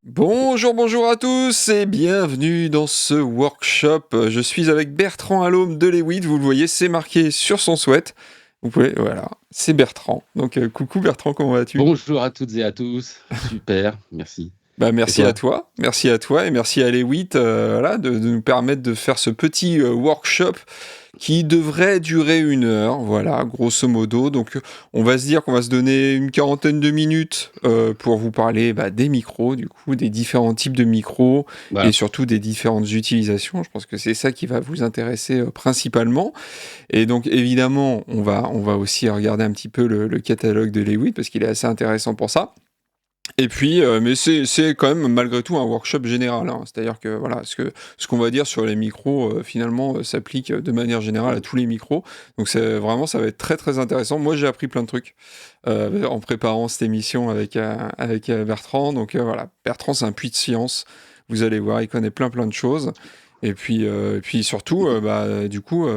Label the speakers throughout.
Speaker 1: Bonjour, bonjour à tous et bienvenue dans ce workshop. Je suis avec Bertrand Allôme de Lewitt, vous le voyez, c'est marqué sur son sweat. Vous pouvez, voilà, c'est Bertrand. Donc coucou Bertrand, comment vas-tu?
Speaker 2: Bonjour à toutes et à tous. Super, merci.
Speaker 1: Bah,
Speaker 2: Et
Speaker 1: merci
Speaker 2: toi?
Speaker 1: à toi et merci à Lewitt voilà, de nous permettre de faire ce petit workshop qui devrait durer 1 heure, voilà, grosso modo. Donc, on va se dire qu'on va se donner une quarantaine de minutes pour vous parler des micros, du coup, des différents types de micros et
Speaker 2: Voilà.
Speaker 1: surtout des différentes utilisations. Je pense que c'est ça qui va vous intéresser principalement. Et donc, évidemment, on va aussi regarder un petit peu le catalogue de Lewitt parce qu'il est assez intéressant pour ça. Et puis, mais c'est quand même malgré tout un workshop général, hein. C'est-à-dire que voilà, ce qu'on va dire sur les micros, finalement, s'applique de manière générale à tous les micros. Donc c'est vraiment ça va être très, très intéressant. Moi, j'ai appris plein de trucs, en préparant cette émission avec Bertrand. Donc, voilà, Bertrand, c'est un puits de science. Vous allez voir, il connaît plein, plein de choses. Et puis surtout, du coup,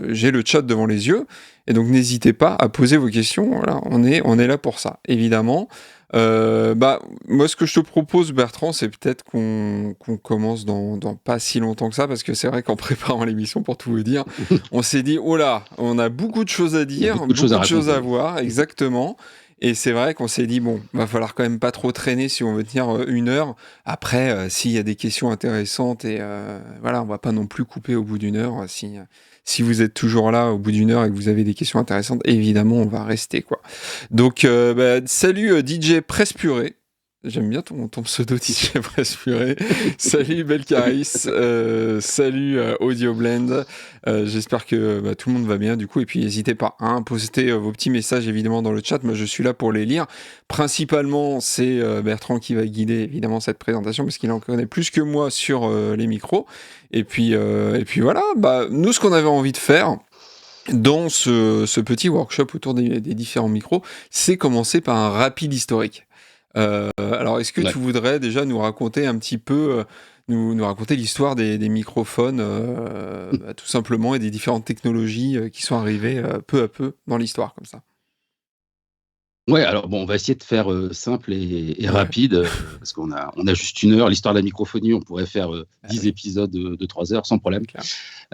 Speaker 1: j'ai le chat devant les yeux et donc n'hésitez pas à poser vos questions. Voilà, on est là pour ça, évidemment. Moi, ce que je te propose, Bertrand, c'est peut-être qu'on commence dans pas si longtemps que ça, parce que c'est vrai qu'en préparant l'émission, pour tout vous dire, on s'est dit, oh là, on a beaucoup de choses à
Speaker 2: Il y a
Speaker 1: dire,
Speaker 2: beaucoup de choses
Speaker 1: beaucoup
Speaker 2: à
Speaker 1: de choses à
Speaker 2: raconter.
Speaker 1: voir, exactement. Et c'est vrai qu'on s'est dit, bon, va falloir quand même pas trop traîner si on veut tenir 1 heure. Après, s'il y a des questions intéressantes, et voilà, on va pas non plus couper au bout d'1 heure. Si vous êtes toujours là au bout d'1 heure et que vous avez des questions intéressantes, évidemment, on va rester, quoi. Donc, salut DJ Presse Purée. J'aime bien ton pseudo DJ Presse Purée. Salut
Speaker 2: Salut.
Speaker 1: Belcaris. Salut Audio Blend. J'espère que tout le monde va bien du coup. Et puis n'hésitez pas à poster vos petits messages évidemment dans le chat. Moi je suis là pour les lire. Principalement, c'est Bertrand qui va guider évidemment cette présentation parce qu'il en connaît plus que moi sur les micros. Et puis voilà, nous ce qu'on avait envie de faire dans ce petit workshop autour des différents micros, c'est commencer par un rapide historique. Alors, est-ce que
Speaker 2: Ouais.
Speaker 1: tu voudrais déjà nous raconter un petit peu, nous raconter l'histoire des microphones, tout simplement, et des différentes technologies qui sont arrivées peu à peu dans l'histoire, comme ça?
Speaker 2: Ouais, alors bon, on va essayer de faire simple et
Speaker 1: Ouais,
Speaker 2: rapide, parce qu'on a juste 1 heure. L'histoire de la microphonie, on pourrait faire
Speaker 1: bah
Speaker 2: 10
Speaker 1: oui,
Speaker 2: épisodes de 3 heures sans
Speaker 1: c'est
Speaker 2: problème.
Speaker 1: clair.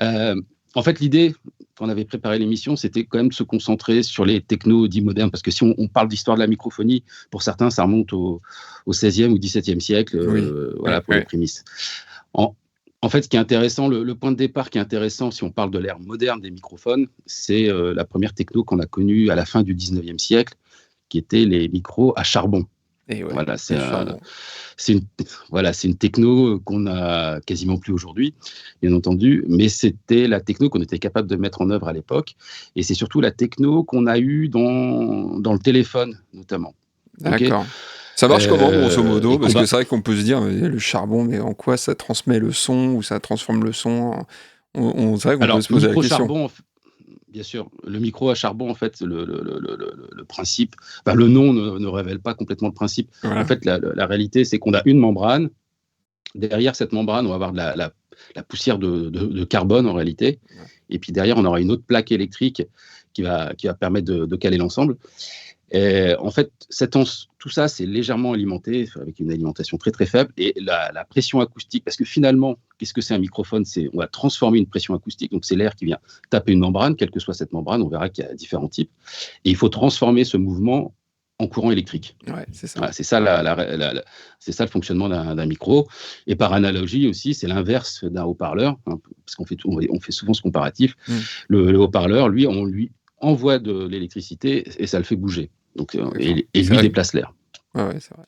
Speaker 2: Euh, En fait, l'idée, quand on avait préparé l'émission, c'était quand même de se concentrer sur les technos dits modernes, parce que si on parle d'histoire de la microphonie, pour certains, ça remonte au 16e ou 17e siècle,
Speaker 1: Oui,
Speaker 2: voilà
Speaker 1: ouais,
Speaker 2: pour les
Speaker 1: ouais.
Speaker 2: prémices. En, en fait, ce qui est intéressant, le point de départ qui est intéressant, si on parle de l'ère moderne des microphones, c'est la première techno qu'on a connue à la fin du 19e siècle, qui étaient les micros à charbon.
Speaker 1: Et ouais,
Speaker 2: Voilà,
Speaker 1: le charbon.
Speaker 2: c'est une, voilà, c'est une techno qu'on a quasiment plus aujourd'hui, bien entendu, mais c'était la techno qu'on était capable de mettre en œuvre à l'époque, et c'est surtout la techno qu'on a eue dans le téléphone, notamment. Ok.
Speaker 1: D'accord. Ça marche comment, grosso
Speaker 2: Et
Speaker 1: modo?
Speaker 2: qu'on
Speaker 1: Parce que
Speaker 2: va.
Speaker 1: c'est vrai qu'on peut se dire, le charbon, mais en quoi ça transmet le son ou ça transforme le son? C'est vrai qu'on peut
Speaker 2: Alors,
Speaker 1: se poser la question.
Speaker 2: micro-charbon, bien sûr, le micro à charbon, en fait, le principe, enfin, le nom ne révèle pas complètement le principe. En
Speaker 1: Voilà.
Speaker 2: fait, la réalité, c'est qu'on a une membrane. Derrière cette membrane, on va avoir la poussière de carbone, en réalité.
Speaker 1: Ouais.
Speaker 2: Et puis derrière, on aura une autre plaque électrique qui va permettre de caler l'ensemble. Et en fait, tout ça, c'est légèrement alimenté avec une alimentation très très faible. Et la pression acoustique, parce que finalement, qu'est-ce que c'est un microphone? On va transformer une pression acoustique, donc c'est l'air qui vient taper une membrane, quelle que soit cette membrane, on verra qu'il y a différents types. Et il faut transformer ce mouvement en courant électrique.
Speaker 1: Ouais, c'est ça.
Speaker 2: Voilà, c'est ça le fonctionnement d'un micro. Et par analogie aussi, c'est l'inverse d'un haut-parleur, hein, parce on fait souvent ce comparatif.
Speaker 1: Mmh.
Speaker 2: Le haut-parleur, lui, on lui envoie de l'électricité et ça le fait bouger. Donc,
Speaker 1: D'accord.
Speaker 2: et
Speaker 1: C'est
Speaker 2: lui
Speaker 1: vrai.
Speaker 2: déplace l'air.
Speaker 1: Ouais, ouais, c'est vrai.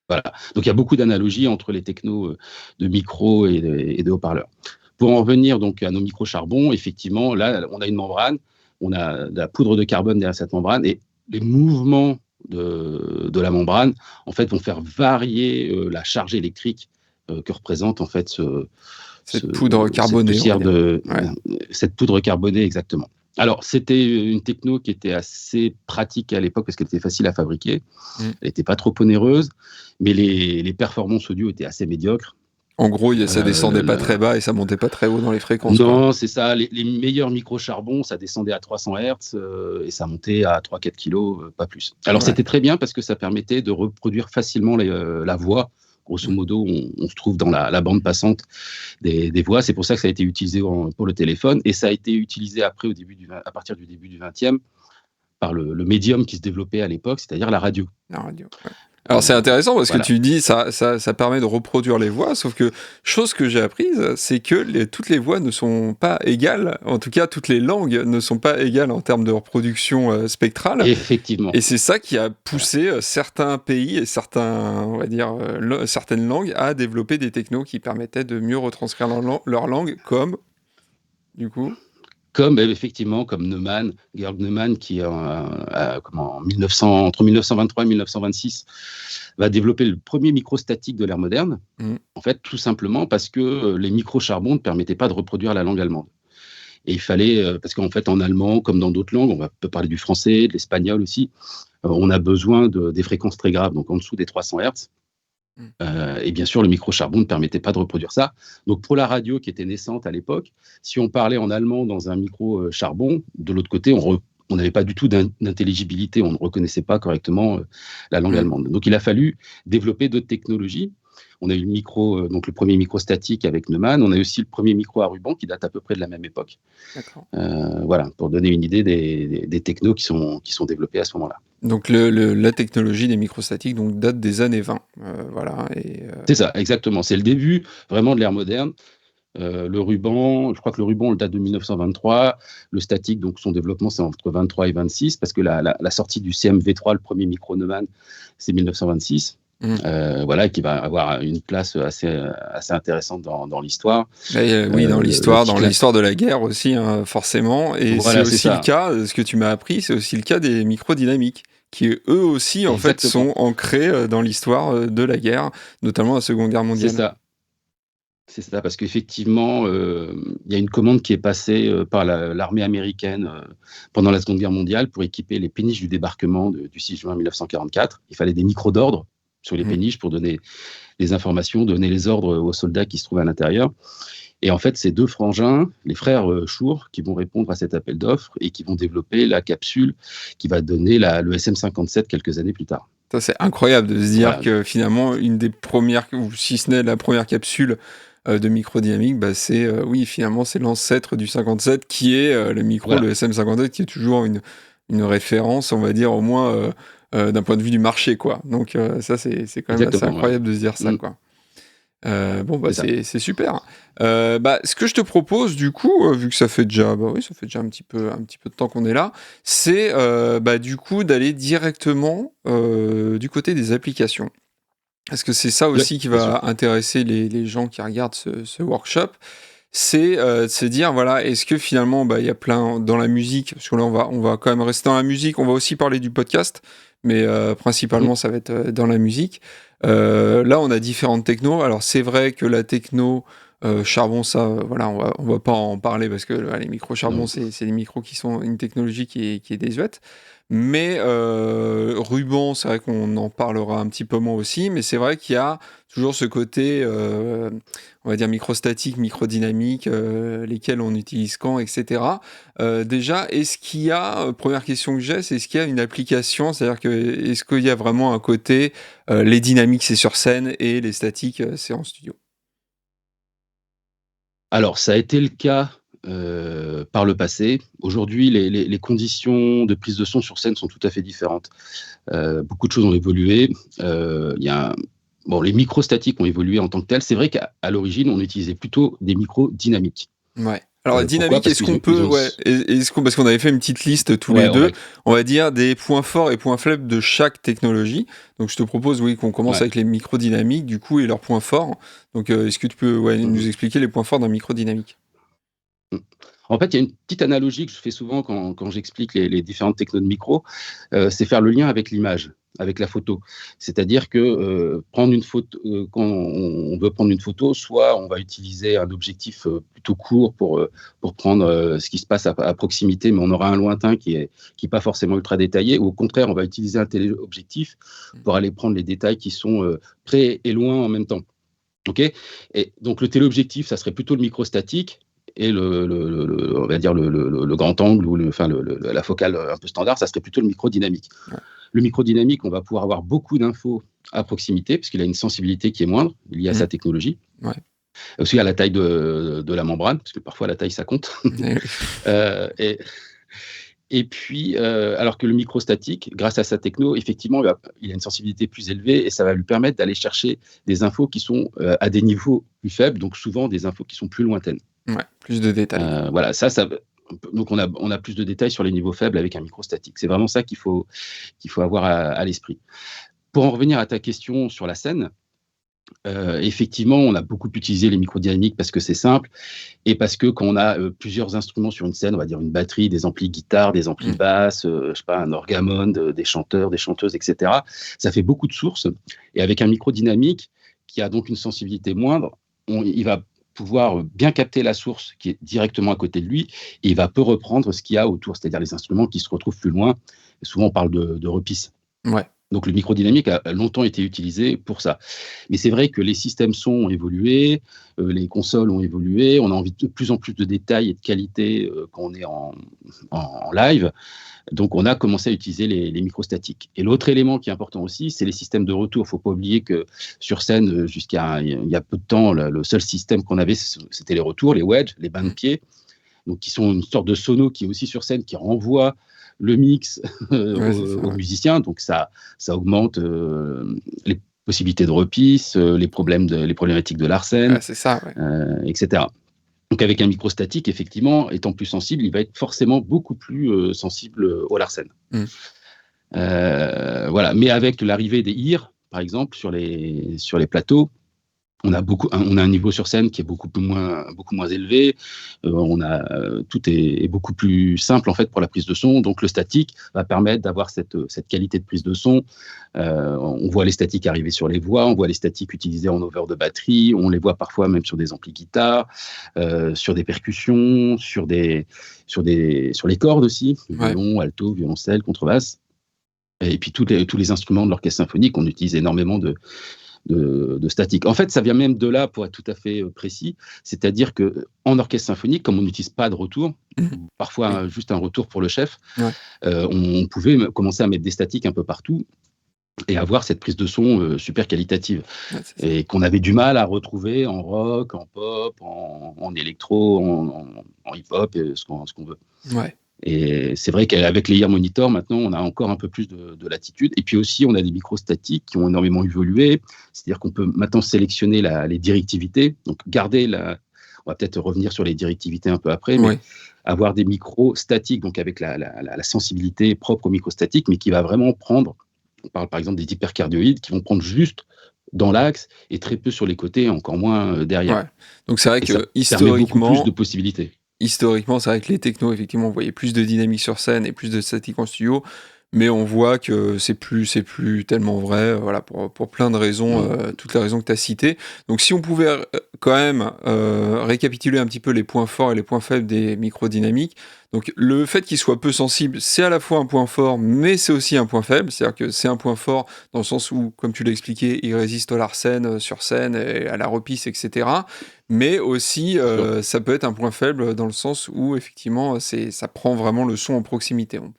Speaker 2: Voilà. Donc, il y a beaucoup d'analogies entre les technos de micro et de haut-parleurs. Pour en revenir donc à nos micros charbon, effectivement, là, on a une membrane, on a de la poudre de carbone derrière cette membrane, et les mouvements de la membrane, en fait, vont faire varier la charge électrique que représente en fait
Speaker 1: Cette poudre
Speaker 2: cette
Speaker 1: carbonée, on va
Speaker 2: poussière
Speaker 1: dire. Ouais.
Speaker 2: cette poudre carbonée, exactement. Alors, c'était une techno qui était assez pratique à l'époque parce qu'elle était facile à fabriquer.
Speaker 1: Mmh.
Speaker 2: Elle n'était pas trop onéreuse, mais les performances audio étaient assez médiocres.
Speaker 1: En gros, ça
Speaker 2: Le-
Speaker 1: descendait pas très
Speaker 2: la-
Speaker 1: bas et ça montait pas très haut dans les fréquences, quoi.
Speaker 2: Non, c'est ça. Les meilleurs micro-charbons, ça descendait à 300 Hz et ça montait à 3-4 kg, pas plus. Alors,
Speaker 1: Ouais.
Speaker 2: c'était très bien parce que ça permettait de reproduire facilement la voix Grosso modo, on se trouve dans la bande passante des voix. C'est pour ça que ça a été utilisé pour le téléphone. Et ça a été utilisé après, à partir du début du 20e, par le médium qui se développait à l'époque, c'est-à-dire la radio.
Speaker 1: La radio, ouais. Alors c'est intéressant parce
Speaker 2: Voilà.
Speaker 1: que tu dis ça permet de reproduire les voix, sauf que chose que j'ai apprise, c'est que toutes les voix ne sont pas égales, en tout cas toutes les langues ne sont pas égales en termes de reproduction spectrale.
Speaker 2: Effectivement.
Speaker 1: Et c'est ça qui a poussé certains pays et certaines langues à développer des technos qui permettaient de mieux retranscrire leur langue, comme, du coup...
Speaker 2: Effectivement, comme Neumann, Georg Neumann, qui entre 1923 et 1926 va développer le premier microstatique de l'ère moderne. En fait, tout simplement parce que les micro-charbons ne permettaient pas de reproduire la langue allemande. Et il fallait, parce qu'en fait, en allemand, comme dans d'autres langues, on peut parler du français, de l'espagnol aussi, on a besoin des fréquences très graves, donc en dessous des 300 Hertz. Et bien sûr, le micro-charbon ne permettait pas de reproduire ça. Donc, pour la radio qui était naissante à l'époque, si on parlait en allemand dans un micro-charbon, de l'autre côté, on n'avait pas du tout d'intelligibilité, on ne reconnaissait pas correctement la langue allemande. Donc, il a fallu développer d'autres technologies. On a eu le premier microstatique avec Neumann. On a eu aussi le premier micro à ruban qui date à peu près de la même époque. Voilà, pour donner une idée des technos qui sont développés à ce moment-là.
Speaker 1: Donc la technologie des microstatiques date des années 20. Voilà.
Speaker 2: C'est ça, exactement. C'est le début vraiment de l'ère moderne. Le ruban, je crois que le ruban, date de 1923. Le statique, donc son développement, c'est entre 23 et 26, parce que la sortie du CMV3, le premier micro Neumann, c'est 1926. Voilà, qui va avoir une place assez intéressante dans l'histoire.
Speaker 1: Oui, dans l'histoire de la guerre aussi, hein, forcément. Et
Speaker 2: voilà,
Speaker 1: c'est aussi le cas, ce que tu m'as appris, c'est aussi le cas des microdynamiques, qui eux aussi, en fait, sont ancrés dans l'histoire de la guerre, notamment la Seconde Guerre mondiale.
Speaker 2: C'est ça, parce qu'effectivement, il y a une commande qui est passée par l'armée américaine pendant la Seconde Guerre mondiale pour équiper les péniches du débarquement du 6 juin 1944. Il fallait des micros d'ordre sur les péniches pour donner les informations, donner les ordres aux soldats qui se trouvaient à l'intérieur. Et en fait, c'est deux frangins, les frères Schur, qui vont répondre à cet appel d'offres et qui vont développer la capsule qui va donner le SM57 quelques années plus tard.
Speaker 1: Ça, c'est incroyable de se dire que finalement, une des premières, ou si ce n'est la première capsule de microdynamique, oui, finalement, c'est l'ancêtre du 57 qui est le micro, le SM57, qui est toujours une référence, on va dire, au moins d'un point de vue du marché, quoi. Donc ça, c'est quand même assez incroyable de se dire ça, quoi. C'est super. Ce que je te propose, du coup, vu que ça fait déjà un petit peu de temps qu'on est là, c'est du coup d'aller directement du côté des applications. Parce que c'est ça aussi qui va intéresser les gens qui regardent ce workshop. C'est de se dire, voilà, est-ce que finalement, il y a plein dans la musique, parce que là, on va quand même rester dans la musique, on va aussi parler du podcast, mais principalement, ça va être dans la musique. Là, on a différentes technos. Alors, c'est vrai que la techno charbon, ça, on va pas en parler parce que les micros charbon, c'est des micros qui sont une technologie qui est désuète. Mais ruban, c'est vrai qu'on en parlera un petit peu moins aussi, mais c'est vrai qu'il y a toujours ce côté, on va dire microstatique, microdynamique, lesquels on utilise quand, etc. Déjà, est-ce qu'il y a, première question que j'ai, c'est est-ce qu'il y a une application, c'est-à-dire est-ce qu'il y a vraiment un côté, les dynamiques c'est sur scène et les statiques c'est en studio?
Speaker 2: Alors, ça a été le cas par le passé. Aujourd'hui, les conditions de prise de son sur scène sont tout à fait différentes. Beaucoup de choses ont évolué. Les micros statiques ont évolué en tant que tels. C'est vrai qu'à l'origine, on utilisait plutôt des micros dynamiques.
Speaker 1: Ouais. Alors, dynamique, est-ce qu'on peut, parce qu'on avait fait une petite liste tous les deux, on va dire des points forts et points faibles de chaque technologie. Donc, je te propose, qu'on commence avec les micros dynamiques, du coup, et leurs points forts. Donc, est-ce que tu peux nous expliquer les points forts d'un micro dynamique?
Speaker 2: En fait, il y a une petite analogie que je fais souvent quand j'explique les différentes technos de micro, c'est faire le lien avec l'image, avec la photo. C'est-à-dire que prendre une photo, quand on veut prendre une photo, soit on va utiliser un objectif plutôt court pour prendre ce qui se passe à proximité, mais on aura un lointain qui est pas forcément ultra détaillé, ou au contraire, on va utiliser un téléobjectif pour aller prendre les détails qui sont près et loin en même temps. Okay, et donc le téléobjectif, ça serait plutôt le microstatique. Et on va dire le grand angle ou la focale un peu standard, ça serait plutôt le micro dynamique. Le microdynamique, on va pouvoir avoir beaucoup d'infos à proximité, parce qu'il a une sensibilité qui est moindre liée à sa technologie.
Speaker 1: Ouais.
Speaker 2: Aussi à la taille de la membrane, parce que parfois la taille, ça compte. Et, et puis, alors que le microstatique, grâce à sa techno, effectivement, il a une sensibilité plus élevée et ça va lui permettre d'aller chercher des infos qui sont à des niveaux plus faibles, donc souvent des infos qui sont plus lointaines.
Speaker 1: Ouais, plus de détails.
Speaker 2: Voilà, donc on a plus de détails sur les niveaux faibles avec un microstatique. C'est vraiment ça qu'il faut avoir à l'esprit. Pour en revenir à ta question sur la scène, effectivement, on a beaucoup utilisé les microdynamiques parce que c'est simple et parce que quand on a plusieurs instruments sur une scène, on va dire une batterie, des amplis guitare, des amplis basses, je sais pas, un orgamonde, des chanteurs, des chanteuses, etc. Ça fait beaucoup de sources. Et avec un microdynamique qui a donc une sensibilité moindre, il va pouvoir bien capter la source qui est directement à côté de lui et il va peu reprendre ce qu'il y a autour, c'est-à-dire les instruments qui se retrouvent plus loin. Et souvent, on parle de repisse.
Speaker 1: Ouais.
Speaker 2: Donc le microdynamique a longtemps été utilisé pour ça. Mais c'est vrai que les systèmes son ont évolué, les consoles ont évolué, on a envie de plus en plus de détails et de qualité quand on est en live. Donc on a commencé à utiliser les microstatiques. Et l'autre élément qui est important aussi, c'est les systèmes de retour. Il ne faut pas oublier que sur scène, jusqu'à il y a peu de temps, le seul système qu'on avait, c'était les retours, les wedges, les bains de pied, donc qui sont une sorte de sono qui est aussi sur scène, qui renvoie le mix aux musiciens. Donc ça augmente les possibilités de repisse, les problématiques de l'arsène,
Speaker 1: c'est ça,
Speaker 2: etc. Donc avec un microstatique, effectivement, étant plus sensible, il va être forcément beaucoup plus sensible au l'arsène. Voilà. Mais avec l'arrivée des IR, par exemple, sur les plateaux, on a un niveau sur scène qui est beaucoup moins élevé. Tout est beaucoup plus simple en fait pour la prise de son. Donc le statique va permettre d'avoir cette qualité de prise de son. On voit les statiques arriver sur les voix, on voit les statiques utilisées en over de batterie, on les voit parfois même sur des amplis guitare, sur des percussions, sur les cordes aussi, violon, alto, violoncelle, contrebasse. Et puis tous les instruments de l'orchestre symphonique, on utilise énormément de statique. En fait, ça vient même de là, pour être tout à fait précis, c'est-à-dire qu'en orchestre symphonique, comme on n'utilise pas de retour, parfois juste un retour pour le chef, on pouvait commencer à mettre des statiques un peu partout et avoir cette prise de son super qualitative et qu'on avait du mal à retrouver en rock, en pop, en électro, en hip-hop, ce qu'on veut.
Speaker 1: Ouais.
Speaker 2: Et c'est vrai qu'avec les ear monitors, maintenant, on a encore un peu plus de latitude. Et puis aussi, on a des microstatiques qui ont énormément évolué. C'est-à-dire qu'on peut maintenant sélectionner les directivités. Donc, on va peut-être revenir sur les directivités un peu après, mais avoir des microstatiques, donc avec la sensibilité propre aux microstatiques, mais qui va vraiment prendre, on parle par exemple des hypercardioïdes, qui vont prendre juste dans l'axe et très peu sur les côtés, encore moins derrière.
Speaker 1: Ouais. Donc, c'est vrai que
Speaker 2: historiquement, beaucoup plus de possibilités.
Speaker 1: Historiquement, c'est vrai que les technos, effectivement, on voyait plus de dynamique sur scène et plus de statique en studio, mais on voit que c'est plus tellement vrai, voilà, pour plein de raisons, toutes les raisons que tu as citées. Donc si on pouvait quand même récapituler un petit peu les points forts et les points faibles des microdynamiques, donc le fait qu'ils soient peu sensibles, c'est à la fois un point fort, mais c'est aussi un point faible, c'est-à-dire que c'est un point fort dans le sens où, comme tu l'as expliqué, il résiste au l'arsène sur scène et à la repisse, etc. Mais aussi, ça peut être un point faible dans le sens où, effectivement, ça prend vraiment le son en proximité. On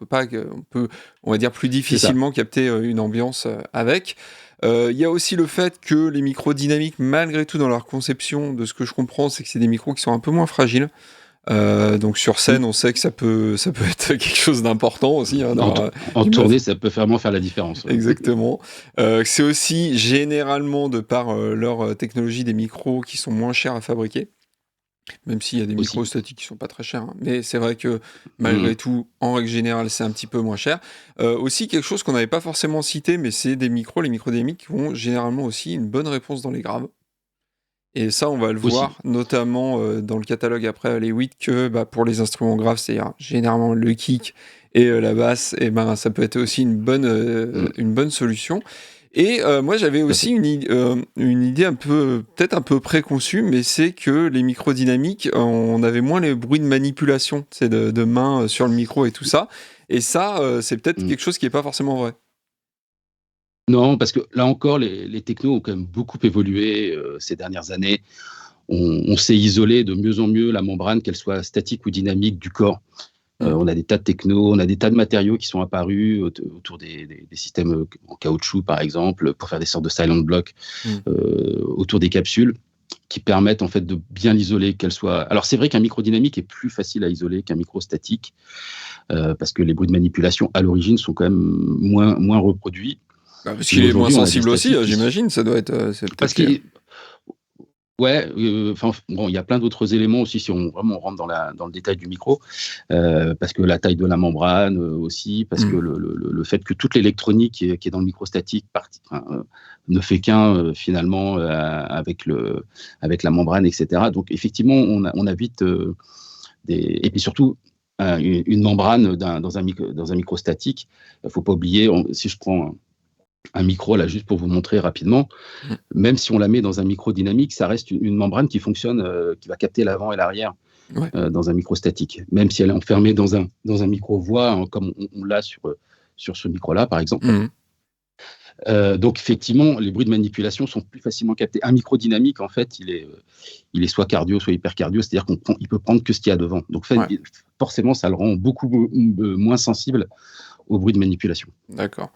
Speaker 1: peut, on va dire, plus difficilement capter une ambiance avec. Il y a aussi le fait que les micros dynamiques, malgré tout, dans leur conception, de ce que je comprends, c'est que c'est des micros qui sont un peu moins fragiles. Donc sur scène, on sait que ça peut être quelque chose d'important aussi. Hein,
Speaker 2: en tournée, ça peut vraiment faire la différence.
Speaker 1: Exactement. C'est aussi généralement, de par leur technologie, des micros qui sont moins chers à fabriquer. Même s'il y a des micros statiques qui sont pas très chers. Hein. Mais c'est vrai que malgré tout, en règle générale, c'est un petit peu moins cher. Aussi, quelque chose qu'on n'avait pas forcément cité, mais c'est les microdynamiques qui ont généralement aussi une bonne réponse dans les graves. Et ça, on va le voir notamment dans le catalogue après les 8 que pour les instruments graves, c'est-à-dire généralement le kick et la basse, et ça peut être aussi une bonne solution. Et moi, j'avais aussi une idée peut-être un peu préconçue, mais c'est que les microdynamiques, on avait moins les bruits de manipulation, de main sur le micro et tout ça. Et ça, c'est peut-être quelque chose qui n'est pas forcément vrai.
Speaker 2: Non, parce que là encore, les technos ont quand même beaucoup évolué ces dernières années. On sait isoler de mieux en mieux la membrane, qu'elle soit statique ou dynamique, du corps.
Speaker 1: Mmh.
Speaker 2: On a des tas de techno, on a des tas de matériaux qui sont apparus autour des systèmes en caoutchouc, par exemple, pour faire des sortes de silent blocks
Speaker 1: Mmh.
Speaker 2: autour des capsules qui permettent en fait de bien l'isoler, qu'elle soit. Alors c'est vrai qu'un micro dynamique est plus facile à isoler qu'un micro statique parce que les bruits de manipulation à l'origine sont quand même moins reproduits.
Speaker 1: Bah, parce
Speaker 2: Mais
Speaker 1: qu'il est moins
Speaker 2: aujourd'hui, on a des
Speaker 1: sensible aussi,
Speaker 2: statiques
Speaker 1: j'imagine, ça doit être, c'est
Speaker 2: parce
Speaker 1: peut-être lié.
Speaker 2: qu'il ouais, enfin bon, il y a plein d'autres éléments aussi si on vraiment on rentre dans le détail du micro, parce que la taille de la membrane aussi, parce que
Speaker 1: Mmh.
Speaker 2: le fait que toute l'électronique qui est dans le microstatique ne fait qu'un finalement avec la membrane, etc. Donc effectivement, on a vite et puis surtout une membrane dans un microstatique. Il ne faut pas oublier, si je prends un micro là juste pour vous montrer rapidement,
Speaker 1: Mmh.
Speaker 2: même si on la met dans un micro dynamique, ça reste une membrane qui fonctionne, qui va capter l'avant et l'arrière
Speaker 1: Ouais.
Speaker 2: dans un micro statique. Même si elle est enfermée dans un micro voix, hein, comme on l'a sur ce micro-là, par exemple.
Speaker 1: Mmh.
Speaker 2: Donc effectivement, les bruits de manipulation sont plus facilement captés. Un micro dynamique, en fait, il est soit cardio, soit hypercardio, c'est-à-dire il peut prendre que ce qu'il y a devant. Donc
Speaker 1: Ouais,
Speaker 2: forcément, ça le rend beaucoup moins sensible aux bruits de manipulation.
Speaker 1: d'accord.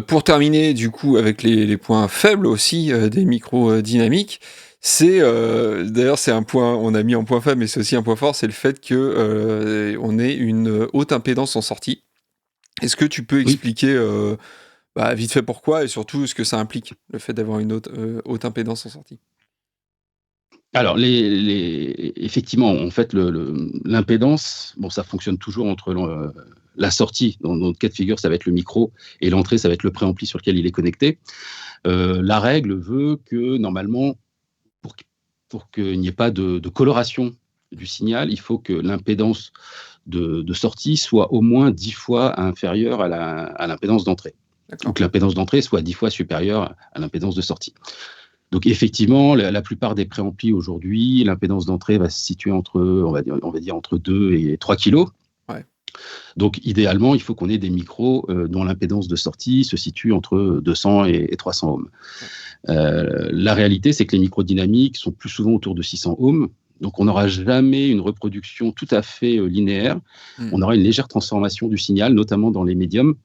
Speaker 1: Pour terminer, du coup, avec les points faibles aussi, des micros, dynamiques, c'est, d'ailleurs, c'est un point on a mis en point faible, mais c'est aussi un point fort, c'est le fait que, on ait une, haute impédance en sortie. Est-ce que tu peux
Speaker 2: Oui.
Speaker 1: expliquer, bah, vite fait pourquoi et surtout ce que ça implique, le fait d'avoir une haute impédance en sortie?
Speaker 2: Alors, effectivement, en fait, l'impédance, bon, ça fonctionne toujours entre la sortie, dans notre cas de figure, ça va être le micro, et l'entrée, ça va être le préampli sur lequel il est connecté. La règle veut que, normalement, pour, pour qu'il n'y ait pas de coloration du signal, il faut que l'impédance de sortie soit au moins 10 fois inférieure à l'impédance d'entrée, ou
Speaker 1: D'accord.
Speaker 2: que l'impédance d'entrée soit 10 fois supérieure à l'impédance de sortie. Donc effectivement, la plupart des préamplis aujourd'hui, l'impédance d'entrée va se situer entre, on va dire entre 2 et 3 kilos.
Speaker 1: Ouais.
Speaker 2: Donc idéalement, il faut qu'on ait des micros dont l'impédance de sortie se situe entre 200 et 300 ohms.
Speaker 1: Ouais.
Speaker 2: La réalité, c'est que les micros dynamiques sont plus souvent autour de 600 ohms. Donc on n'aura jamais une reproduction tout à fait linéaire.
Speaker 1: Mmh.
Speaker 2: On aura une légère transformation du signal, notamment dans les médiums,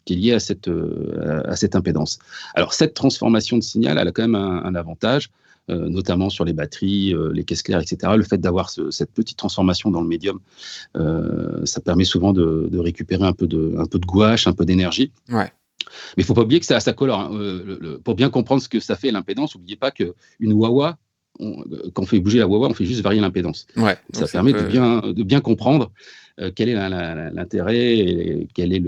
Speaker 2: qui est liée à cette impédance. Alors, cette transformation de signal, elle a quand même un avantage, notamment sur les batteries, les caisses claires, etc. Le fait d'avoir cette petite transformation dans le médium, ça permet souvent de récupérer un peu de gouache, un peu d'énergie.
Speaker 1: Ouais.
Speaker 2: Mais il ne faut pas oublier que ça colore. Hein. Pour bien comprendre ce que ça fait l'impédance, n'oubliez pas qu'une wah-wah, quand on fait bouger la wah-wah, on fait juste varier l'impédance.
Speaker 1: Ouais,
Speaker 2: Donc,
Speaker 1: donc
Speaker 2: ça
Speaker 1: ça
Speaker 2: permet de
Speaker 1: peut
Speaker 2: bien comprendre quel est l'intérêt et quel est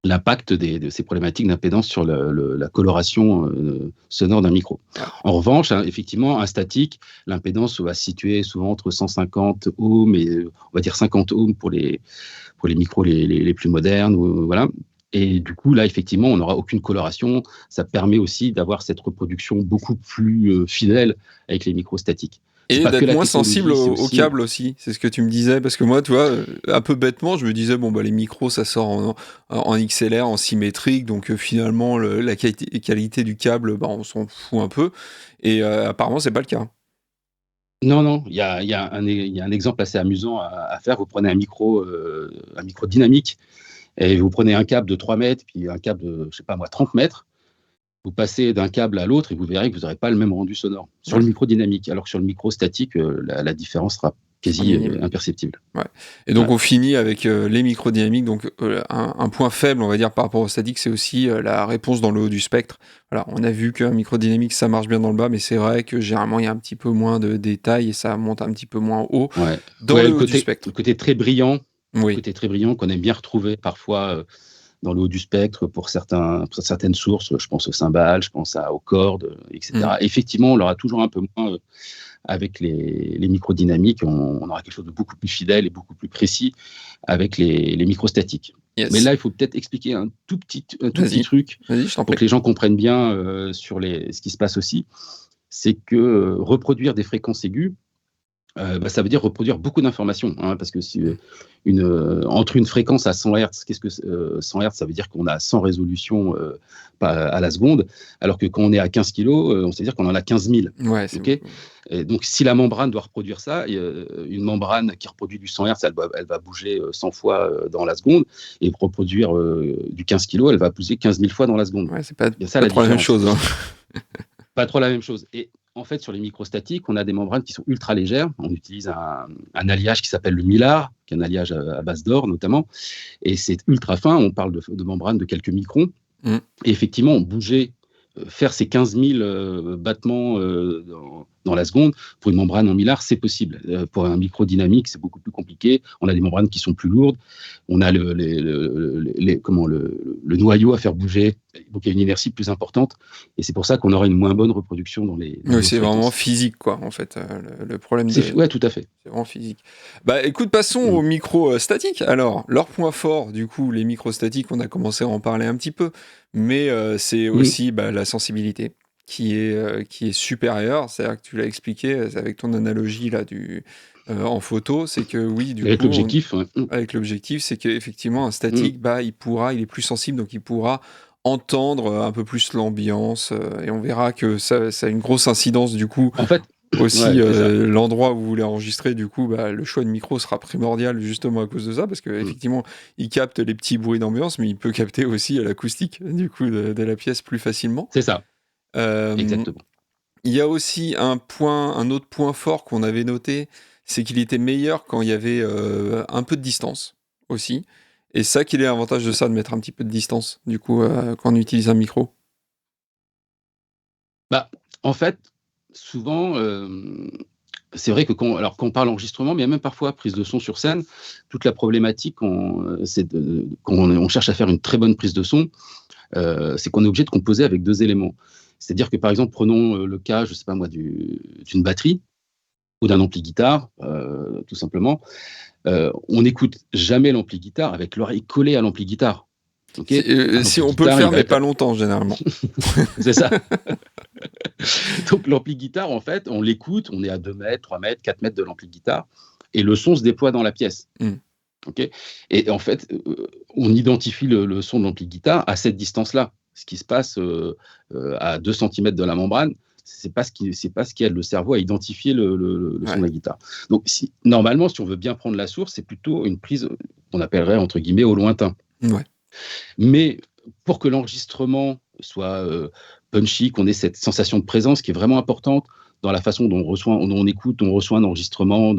Speaker 2: l'impact de ces problématiques d'impédance sur la coloration sonore d'un micro.
Speaker 1: ouais.
Speaker 2: En revanche, hein, effectivement, un statique, l'impédance va se situer souvent entre 150 ohms et on va dire 50 ohms pour les micros les plus modernes. Voilà. Et du coup, là, effectivement, on n'aura aucune coloration. Ça permet aussi d'avoir cette reproduction beaucoup plus fidèle avec les micros statiques. C'est
Speaker 1: Et
Speaker 2: pas que
Speaker 1: d'être
Speaker 2: la
Speaker 1: moins sensible
Speaker 2: technologie, c'est
Speaker 1: au
Speaker 2: aussi.
Speaker 1: câble aussi, c'est ce que tu me disais, parce que moi, tu vois, un peu bêtement, je me disais, bon, bah, les micros, ça sort en XLR, en symétrique, donc finalement, la qualité du câble, bah, on s'en fout un peu, et apparemment, c'est pas le cas.
Speaker 2: Non, non, il y a un exemple assez amusant à faire. Vous prenez un micro dynamique et vous prenez un câble de 3 mètres, puis un câble de, je sais pas moi, 30 mètres. Vous passez d'un câble à l'autre et vous verrez que vous n'aurez pas le même rendu sonore sur
Speaker 1: Ouais,
Speaker 2: le micro dynamique, alors que sur le micro statique, la différence sera
Speaker 1: c'est
Speaker 2: quasi
Speaker 1: minime.
Speaker 2: imperceptible.
Speaker 1: Ouais. Et donc
Speaker 2: Ouais.
Speaker 1: on finit avec les microdynamiques. Donc un point faible, on va dire, par rapport au statique, c'est aussi la réponse dans le haut du spectre. Voilà, on a vu qu'un microdynamique, ça marche bien dans le bas, mais c'est vrai que généralement, il y a un petit peu moins de détails et ça monte un petit peu moins haut
Speaker 2: Ouais.
Speaker 1: dans
Speaker 2: Ouais,
Speaker 1: le
Speaker 2: le
Speaker 1: haut du
Speaker 2: côté, le
Speaker 1: spectre.
Speaker 2: côté très brillant, le
Speaker 1: Oui.
Speaker 2: côté très brillant qu'on aime bien retrouver parfois dans le haut du spectre pour certaines sources. Je pense aux cymbales, je pense aux cordes,
Speaker 1: Mm.
Speaker 2: etc. Effectivement, on l'aura toujours un peu moins avec les microdynamiques. On aura quelque chose de beaucoup plus fidèle et beaucoup plus précis avec les microstatiques. Mais
Speaker 1: Yes.
Speaker 2: là, il faut peut-être expliquer un tout petit
Speaker 1: Vas-y.
Speaker 2: truc
Speaker 1: Vas-y, je t'en
Speaker 2: pour
Speaker 1: prie.
Speaker 2: que les gens comprennent bien sur ce qui se passe aussi. C'est que reproduire des fréquences aiguës, Ça veut dire reproduire beaucoup d'informations, hein, parce que entre une fréquence à 100 Hz, 100 Hz, ça veut dire qu'on a 100 résolutions à la seconde, alors que quand on est à 15 kilos, on sait dire qu'on en a 15 000.
Speaker 1: Ouais, c'est
Speaker 2: Okay, et donc, si la membrane doit reproduire ça, une membrane qui reproduit du 100 Hz, elle va bouger 100 fois dans la seconde, et pour reproduire du 15 kilos, elle va bouger 15 000 fois dans la seconde.
Speaker 1: Ouais, c'est pas,
Speaker 2: Il y a ça,
Speaker 1: pas
Speaker 2: la
Speaker 1: trop la même
Speaker 2: différence.
Speaker 1: chose. Hein.
Speaker 2: Pas trop la même chose. Et en fait, sur les microstatiques, on a des membranes qui sont ultra légères. On utilise un alliage qui s'appelle le Mylar, qui est un alliage à base d'or notamment. Et c'est ultra fin. On parle de membranes de quelques microns.
Speaker 1: Mm.
Speaker 2: Et effectivement, faire ces 15 000 battements dans la seconde, pour une membrane en Mylar, c'est possible. Pour un micro dynamique, c'est beaucoup plus compliqué. On a des membranes qui sont plus lourdes. On a le noyau à faire bouger. Donc, il y a une inertie plus importante. Et c'est pour ça qu'on aura une moins bonne reproduction dans les
Speaker 1: Oui, c'est vraiment
Speaker 2: fréquences.
Speaker 1: physique, quoi, en fait. Le problème
Speaker 2: Ouais, tout à fait.
Speaker 1: c'est vraiment physique. Bah, écoute, passons aux micros statiques. Alors, leur point fort, du coup, les micros statiques, on a commencé à en parler un petit peu, mais c'est aussi la sensibilité qui est supérieure. C'est-à-dire que tu l'as expliqué avec ton analogie là en photo, c'est que oui, du
Speaker 2: Avec
Speaker 1: coup,
Speaker 2: l'objectif, ouais.
Speaker 1: avec l'objectif, c'est qu'effectivement, un statique, il est plus sensible, donc il pourra entendre un peu plus l'ambiance, et on verra que ça a une grosse incidence, du coup,
Speaker 2: En fait,
Speaker 1: aussi,
Speaker 2: ouais, c'est ça.
Speaker 1: l'endroit où vous voulez enregistrer, du coup, le choix de micro sera primordial justement à cause de ça, parce qu'effectivement, il capte les petits bruits d'ambiance, mais il peut capter aussi l'acoustique, du coup, de la pièce plus facilement.
Speaker 2: C'est ça,
Speaker 1: Euh,
Speaker 2: exactement.
Speaker 1: il y a aussi un autre point fort qu'on avait noté, c'est qu'il était meilleur quand il y avait un peu de distance aussi. Et ça, quel est l'avantage de ça, de mettre un petit peu de distance, du coup, quand on utilise un micro?
Speaker 2: En fait, souvent, c'est vrai que quand on parle enregistrement, mais même parfois prise de son sur scène, toute la problématique, c'est quand on cherche à faire une très bonne prise de son, c'est qu'on est obligé de composer avec 2 éléments. C'est-à-dire que, par exemple, prenons le cas, je sais pas moi, d'une batterie ou d'un ampli guitare, tout simplement. On n'écoute jamais l'ampli guitare avec l'oreille collée à l'ampli guitare. Okay,
Speaker 1: Si on peut le faire, mais pas longtemps, généralement.
Speaker 2: C'est ça. Donc l'ampli guitare, en fait, on l'écoute, on est à 2 mètres, 3 mètres, 4 mètres de l'ampli guitare, et le son se déploie dans la pièce. Okay, et en fait, on identifie le son de l'ampli guitare à cette distance-là. Ce qui se passe à 2 cm de la membrane, c'est pas ce qui aide le cerveau à identifier le son de la guitare. Donc normalement, si on veut bien prendre la source, c'est plutôt une prise qu'on appellerait entre guillemets au lointain.
Speaker 1: Ouais.
Speaker 2: Mais pour que l'enregistrement soit punchy, qu'on ait cette sensation de présence qui est vraiment importante dans la façon dont on écoute, on reçoit un enregistrement,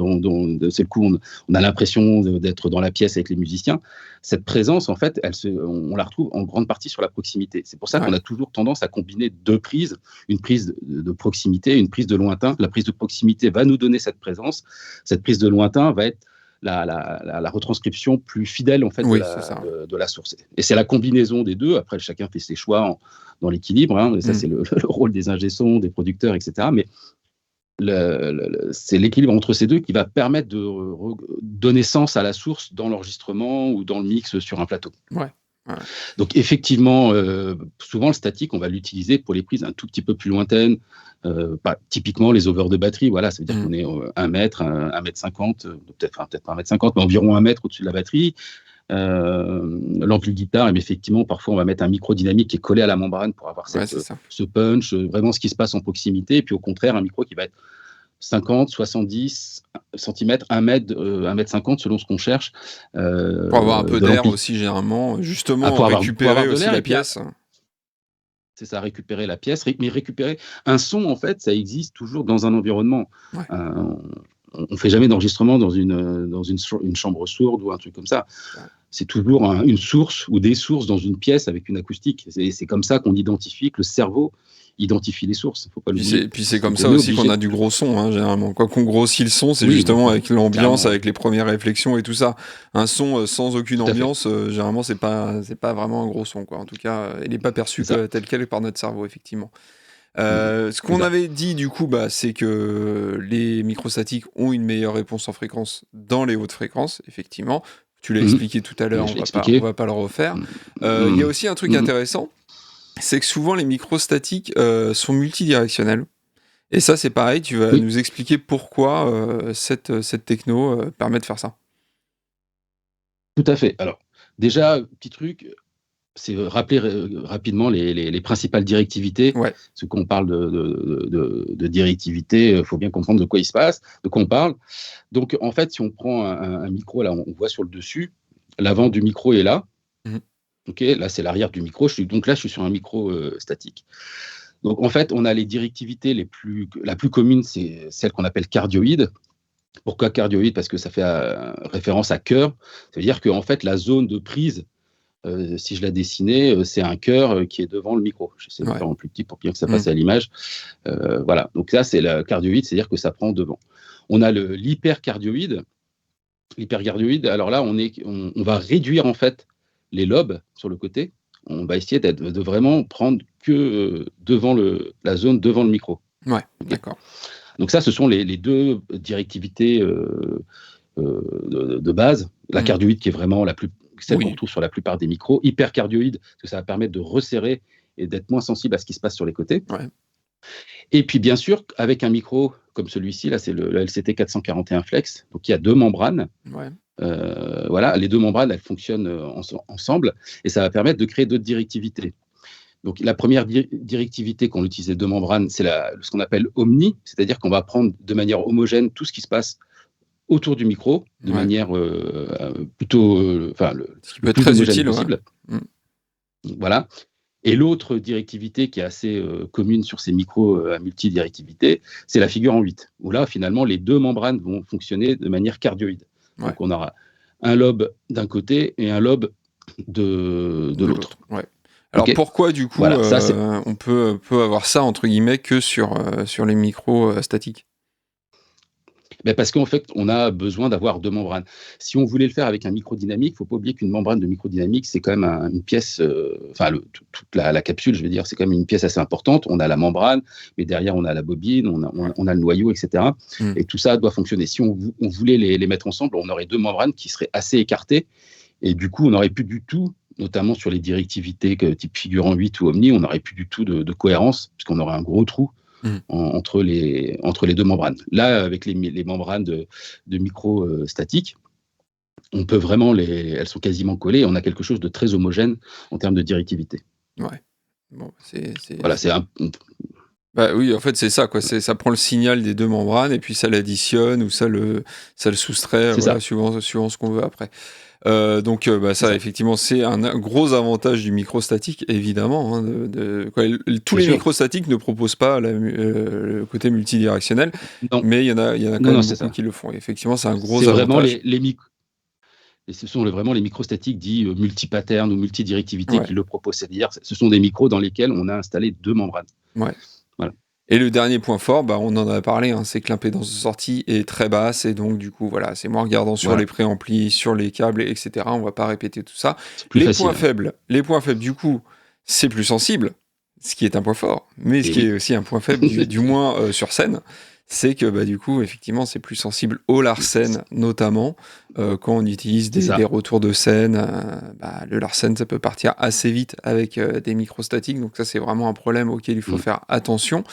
Speaker 2: c'est le coup, on a l'impression d'être dans la pièce avec les musiciens. Cette présence, en fait, on la retrouve en grande partie sur la proximité. C'est pour ça qu'on a toujours tendance à combiner 2 prises, une prise de proximité et une prise de lointain. La prise de proximité va nous donner cette présence. Cette prise de lointain va être la retranscription plus fidèle en fait de la source. Et c'est la combinaison des deux. Après, chacun fait ses choix dans l'équilibre. Hein. Ça, c'est le rôle des ingé-sons, des producteurs, etc. Mais c'est l'équilibre entre ces deux qui va permettre de donner sens à la source dans l'enregistrement ou dans le mix sur un plateau.
Speaker 1: Ouais.
Speaker 2: Donc effectivement, souvent le statique, on va l'utiliser pour les prises un tout petit peu plus lointaines. Typiquement les overs de batterie, voilà, ça veut dire qu'on est 1 mètre, 1 mètre 50, peut-être pas 1 mètre 50, mais environ 1 mètre au-dessus de la batterie. L'ampli guitare, et effectivement, parfois on va mettre un micro dynamique qui est collé à la membrane pour avoir ce punch, vraiment ce qui se passe en proximité. Et puis au contraire, un micro qui va être 50, 70 cm, 1 mètre, 1 mètre 50 selon ce qu'on cherche.
Speaker 1: Pour avoir un peu d'air aussi, généralement, justement,
Speaker 2: pour
Speaker 1: récupérer
Speaker 2: avoir
Speaker 1: aussi la pièce.
Speaker 2: C'est ça, récupérer la pièce, mais récupérer un son, en fait, ça existe toujours dans un environnement.
Speaker 1: Ouais.
Speaker 2: On ne fait jamais d'enregistrement dans une chambre sourde ou un truc comme ça. Ouais. C'est toujours une source ou des sources dans une pièce avec une acoustique. C'est comme ça qu'on identifie, que le cerveau identifie les sources. Faut pas l'oublier.
Speaker 1: Puis c'est comme ça aussi qu'on a du gros son, hein, généralement. Quand on grossit le son, c'est justement avec l'ambiance, avec les premières réflexions et tout ça. Un son sans aucune ambiance, généralement, c'est pas vraiment un gros son, quoi. En tout cas, il n'est pas perçu tel quel par notre cerveau, effectivement. Ce qu'on avait dit, du coup, c'est que les microstatiques ont une meilleure réponse en fréquence dans les hautes fréquences, effectivement. Tu l'as expliqué tout à l'heure, on va pas le refaire. Il y a aussi un truc intéressant, c'est que souvent les microstatiques sont multidirectionnels. Et ça, c'est pareil, tu vas
Speaker 2: Oui,
Speaker 1: nous expliquer pourquoi cette techno permet de faire ça.
Speaker 2: tout à fait. Alors, déjà, petit truc, c'est rappeler rapidement les principales directivités.
Speaker 1: Ouais.
Speaker 2: Parce qu'on parle de directivité, il faut bien comprendre de quoi il se passe, de quoi on parle. Donc, en fait, si on prend un micro, là, on voit sur le dessus, l'avant du micro est là.
Speaker 1: Mmh.
Speaker 2: Ok, là, c'est l'arrière du micro. Donc là, je suis sur un micro statique. Donc, en fait, on a les directivités la plus commune, c'est celle qu'on appelle cardioïde. Pourquoi cardioïde? Parce que ça fait référence à cœur. Ça veut dire qu'en fait, la zone de prise, si je la dessinais, c'est un cœur qui est devant le micro. J'essaie de
Speaker 1: Ouais.
Speaker 2: faire en plus petit pour bien que ça
Speaker 1: Mmh.
Speaker 2: passe à l'image. Voilà. Donc là, c'est la cardioïde, c'est-à-dire que ça prend devant. On a l'hypercardioïde. L'hypercardioïde, alors là, on va réduire en fait les lobes sur le côté. On va essayer de vraiment prendre que devant la zone devant le micro.
Speaker 1: Ouais,
Speaker 2: Ok.
Speaker 1: d'accord.
Speaker 2: Donc ça, ce sont les deux directivités de base. La
Speaker 1: Mmh.
Speaker 2: cardioïde qui est vraiment celle qu'on
Speaker 1: Oui.
Speaker 2: retrouve sur la plupart des micros. Hypercardioïde, parce que ça va permettre de resserrer et d'être moins sensible à ce qui se passe sur les côtés.
Speaker 1: Ouais.
Speaker 2: Et puis bien sûr, avec un micro comme celui-ci, là c'est le LCT 441 Flex, donc il y a deux membranes.
Speaker 1: Ouais.
Speaker 2: Voilà, les deux membranes, elles fonctionnent ensemble et ça va permettre de créer d'autres directivités. Donc la première directivité qu'on utilise les deux membranes, c'est ce qu'on appelle omni, c'est-à-dire qu'on va prendre de manière homogène tout ce qui se passe autour du micro de
Speaker 1: Ouais.
Speaker 2: manière plutôt,
Speaker 1: Ce qui peut
Speaker 2: le
Speaker 1: être
Speaker 2: plus
Speaker 1: très
Speaker 2: homogène
Speaker 1: utile, ouais.
Speaker 2: possible.
Speaker 1: Mmh.
Speaker 2: Voilà. Et l'autre directivité qui est assez commune sur ces micros à multidirectivité, c'est la figure en 8, où là, finalement, les deux membranes vont fonctionner de manière cardioïde.
Speaker 1: Ouais.
Speaker 2: Donc, on aura un lobe d'un côté et un lobe de
Speaker 1: De
Speaker 2: l'autre.
Speaker 1: l'autre, ouais. Alors
Speaker 2: OK.
Speaker 1: pourquoi du coup,
Speaker 2: Voilà, ça, c'est
Speaker 1: on peut avoir ça entre guillemets que sur les micros, statiques?
Speaker 2: ben parce qu'en fait, on a besoin d'avoir deux membranes. Si on voulait le faire avec un micro dynamique, il ne faut pas oublier qu'une membrane de micro dynamique, c'est quand même une pièce, toute la capsule, je veux dire, c'est quand même une pièce assez importante. On a la membrane, mais derrière, on a la bobine,
Speaker 1: Ouais.
Speaker 2: on a le noyau, etc.
Speaker 1: Mmh.
Speaker 2: Et tout ça doit fonctionner. Si on voulait les mettre ensemble, on aurait deux membranes qui seraient assez écartées. Et du coup, on n'aurait plus du tout, notamment sur les directivités type figurant 8 ou Omni, on n'aurait plus du tout de cohérence, puisqu'on aurait un gros trou
Speaker 1: Mmh.
Speaker 2: entre les deux membranes. Là, avec les membranes de micro statiques, on peut vraiment elles sont quasiment collées et on a quelque chose de très homogène en termes de directivité.
Speaker 1: Ouais. Bon,
Speaker 2: Voilà, c'est un.
Speaker 1: bah, oui, en fait, c'est ça, quoi. Ça prend le signal des 2 membranes et puis ça l'additionne ou ça le soustrait,
Speaker 2: C'est
Speaker 1: voilà,
Speaker 2: ça,
Speaker 1: suivant ce qu'on veut après. Donc bah,
Speaker 2: c'est
Speaker 1: ça,
Speaker 2: ça,
Speaker 1: effectivement, c'est un gros avantage du microstatique, évidemment, hein, quoi, tous
Speaker 2: bien
Speaker 1: les
Speaker 2: sûr.
Speaker 1: microstatiques ne proposent pas le côté multidirectionnel,
Speaker 2: Non,
Speaker 1: mais il y en a quand
Speaker 2: non, non,
Speaker 1: même
Speaker 2: c'est
Speaker 1: beaucoup
Speaker 2: ça.
Speaker 1: qui le font et effectivement, c'est un
Speaker 2: C'est
Speaker 1: gros
Speaker 2: vraiment
Speaker 1: avantage.
Speaker 2: et ce sont vraiment les microstatiques dits multi-patterns ou multidirectivité
Speaker 1: Ouais,
Speaker 2: qui le proposent. C'est-à-dire, ce sont des micros dans lesquels on a installé deux membranes.
Speaker 1: ouais.
Speaker 2: Voilà.
Speaker 1: Et le dernier point fort, bah, on en a parlé, hein, c'est que l'impédance de sortie est très basse et donc du coup, voilà, c'est moins regardant sur les
Speaker 2: Voilà.
Speaker 1: préamplis, sur les câbles et cetera. On va pas répéter tout ça.
Speaker 2: C'est plus facile. Hein.
Speaker 1: Les points faibles, du coup, c'est plus sensible, ce qui est un point fort, mais ce
Speaker 2: Et
Speaker 1: qui
Speaker 2: oui.
Speaker 1: est aussi un point faible, du moins sur scène, c'est que bah, du coup, effectivement, c'est plus sensible au larsen, notamment quand on utilise
Speaker 2: C'est
Speaker 1: des
Speaker 2: ça.
Speaker 1: retours de scène. Bah, le larsen, ça peut partir assez vite avec des microstatiques, donc ça, c'est vraiment un problème auquel il faut
Speaker 2: Mm.
Speaker 1: faire attention.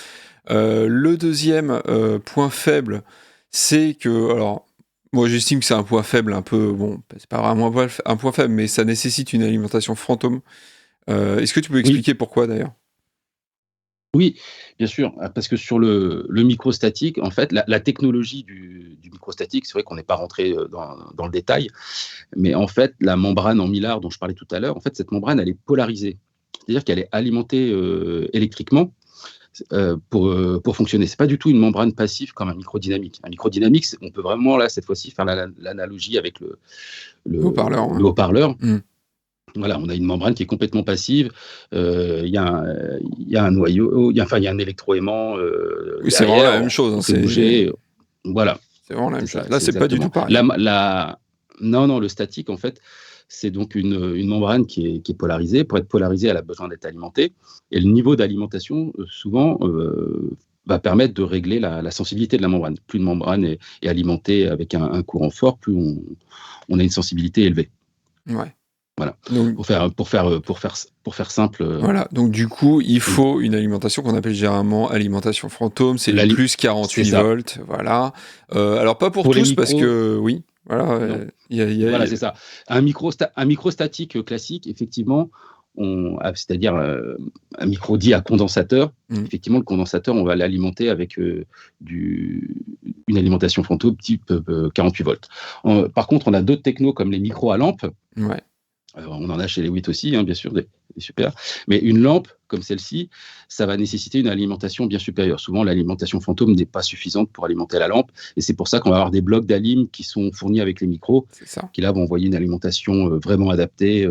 Speaker 1: Le deuxième point faible, c'est que, alors, moi j'estime que c'est un point faible un peu, bon, c'est pas vraiment un point faible, mais ça nécessite une alimentation fantôme. Est-ce que tu peux
Speaker 2: Oui,
Speaker 1: expliquer pourquoi d'ailleurs?
Speaker 2: oui, bien sûr, parce que sur le microstatique, en fait, la technologie du microstatique, c'est vrai qu'on n'est pas rentré dans le détail, mais en fait, la membrane en mylar dont je parlais tout à l'heure, en fait, cette membrane, elle est polarisée. C'est-à-dire qu'elle est alimentée électriquement pour fonctionner. C'est pas du tout une membrane passive comme un microdynamique. Un microdynamique, on peut vraiment, là, cette fois-ci, faire l'analogie avec
Speaker 1: Le haut-parleur,
Speaker 2: le
Speaker 1: ouais.
Speaker 2: haut-parleur.
Speaker 1: Mmh.
Speaker 2: Voilà, on a une membrane qui est complètement passive. Il y a un noyau, il y a un électroaimant
Speaker 1: Oui, c'est vraiment la
Speaker 2: derrière.
Speaker 1: même chose,
Speaker 2: On
Speaker 1: hein,
Speaker 2: fait bouger. Voilà,
Speaker 1: c'est vraiment la
Speaker 2: c'est
Speaker 1: même
Speaker 2: ça,
Speaker 1: chose. Là,
Speaker 2: c'est
Speaker 1: c'est pas du tout
Speaker 2: exactement.
Speaker 1: pareil.
Speaker 2: Non, non, le statique, en fait, c'est donc une membrane qui est polarisée. Pour être polarisée, elle a besoin d'être alimentée. Et le niveau d'alimentation, souvent, va permettre de régler la sensibilité de la membrane. Plus une membrane est alimentée avec un courant fort, plus on a une sensibilité élevée.
Speaker 1: Ouais.
Speaker 2: Voilà.
Speaker 1: Donc,
Speaker 2: Pour faire simple,
Speaker 1: voilà. Donc, du coup, il faut une alimentation qu'on appelle généralement alimentation fantôme. C'est du plus
Speaker 2: c'est
Speaker 1: 48
Speaker 2: ça.
Speaker 1: volts. Voilà. Alors, pas pour
Speaker 2: Pour les
Speaker 1: tous, parce
Speaker 2: micros,
Speaker 1: que, oui, voilà.
Speaker 2: non.
Speaker 1: Il y
Speaker 2: Voilà,
Speaker 1: a-
Speaker 2: c'est ça. Un micro statique classique, effectivement, c'est-à-dire un micro dit à condensateur.
Speaker 1: Hmm.
Speaker 2: Effectivement, le condensateur, on va l'alimenter avec une alimentation fantôme type 48 volts. Par contre, on a d'autres technos comme les micros à lampe.
Speaker 1: Ouais.
Speaker 2: On en a chez les 8 aussi, hein, bien sûr, des super. Mais une lampe comme celle-ci, ça va nécessiter une alimentation bien supérieure. Souvent, l'alimentation fantôme n'est pas suffisante pour alimenter la lampe. Et c'est pour ça qu'on va avoir des blocs d'alim qui sont fournis avec les micros,
Speaker 1: C'est ça.
Speaker 2: qui là vont envoyer une alimentation vraiment adaptée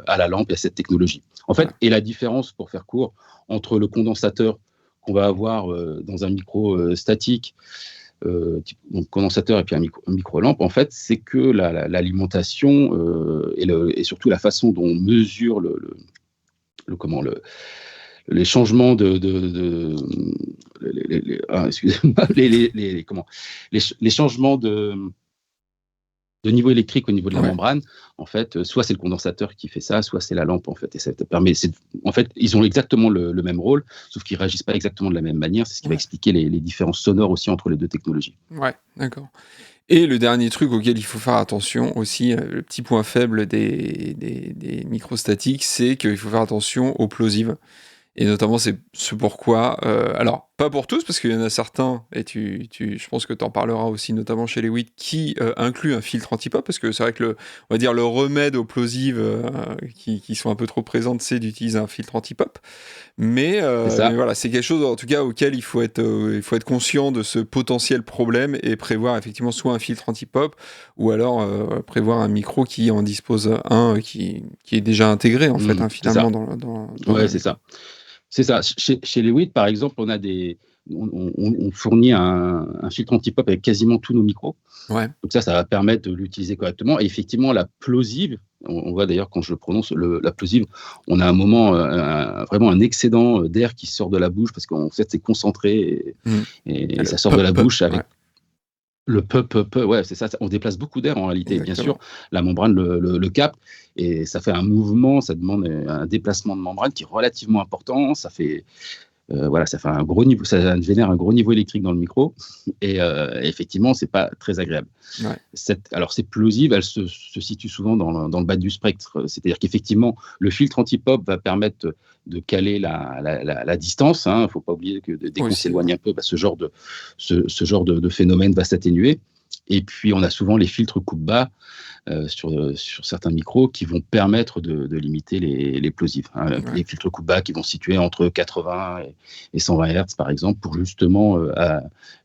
Speaker 2: à la lampe et à cette technologie. En fait,
Speaker 1: Voilà.
Speaker 2: et la différence, pour faire court, entre le condensateur qu'on va avoir dans un micro statique, donc condensateur et puis un micro-lampe, en fait, c'est que l'alimentation et surtout la façon dont on mesure les changements excusez-moi, les changements de niveau électrique au niveau de la
Speaker 1: Ouais.
Speaker 2: membrane, en fait, soit c'est le condensateur qui fait ça, soit c'est la lampe, en fait. Et ça te permet, en fait, ils ont exactement le même rôle, sauf qu'ils réagissent pas exactement de la même manière. C'est ce qui va
Speaker 1: Ouais.
Speaker 2: expliquer les différences sonores aussi entre les deux technologies.
Speaker 1: Ouais. D'accord. Et le dernier truc auquel il faut faire attention aussi, le petit point faible des microstatiques, c'est qu'il faut faire attention aux plosives. Et notamment, c'est ce pourquoi, alors pas pour tous, parce qu'il y en a certains, et je pense que tu en parleras aussi, notamment chez les WIT, qui incluent un filtre anti-pop, parce que c'est vrai que on va dire le remède aux plosives qui sont un peu trop présentes, c'est d'utiliser un filtre anti-pop.
Speaker 2: C'est
Speaker 1: Mais
Speaker 2: ça.
Speaker 1: voilà, c'est quelque chose en tout cas auquel il faut être conscient de ce potentiel problème et prévoir effectivement soit un filtre anti-pop ou alors prévoir un micro qui en dispose un qui est déjà intégré en fait, hein,
Speaker 2: C'est ça.
Speaker 1: finalement dans
Speaker 2: Ouais,
Speaker 1: le
Speaker 2: c'est
Speaker 1: micro.
Speaker 2: ça. C'est ça. Chez les WIT, par exemple, on fournit un filtre anti-pop avec quasiment tous nos micros.
Speaker 1: Ouais,
Speaker 2: Donc ça va permettre de l'utiliser correctement. Et effectivement, la plosive, on voit d'ailleurs quand je le prononce, la plosive, on a un moment, vraiment un excédent d'air qui sort de la bouche parce qu'en fait, c'est concentré
Speaker 1: mmh.
Speaker 2: et
Speaker 1: Le
Speaker 2: ça sort de
Speaker 1: pop,
Speaker 2: la
Speaker 1: pop,
Speaker 2: bouche
Speaker 1: ouais,
Speaker 2: avec le ouais, c'est ça. On déplace beaucoup d'air en réalité. Et bien sûr,
Speaker 1: exactement.
Speaker 2: la membrane le capte et ça fait un mouvement, ça demande un déplacement de membrane qui est relativement important. Ça fait voilà, ça fait un gros niveau, ça génère un gros niveau électrique dans le micro et effectivement, c'est pas très agréable.
Speaker 1: Ouais,
Speaker 2: Alors, ces plosives, elles se situent souvent dans le bas du spectre. C'est-à-dire qu'effectivement, le filtre anti-pop va permettre de caler la distance. Il ne faut pas oublier que dès qu'on
Speaker 1: aussi, ouais.
Speaker 2: s'éloigne un peu, ce genre de phénomène va s'atténuer. Et puis, on a souvent les filtres coupe-bas sur certains micros qui vont permettre de limiter les plosives.
Speaker 1: Ouais.
Speaker 2: Les filtres coupe-bas qui vont se situer entre 80 et 120 Hz, par exemple, pour justement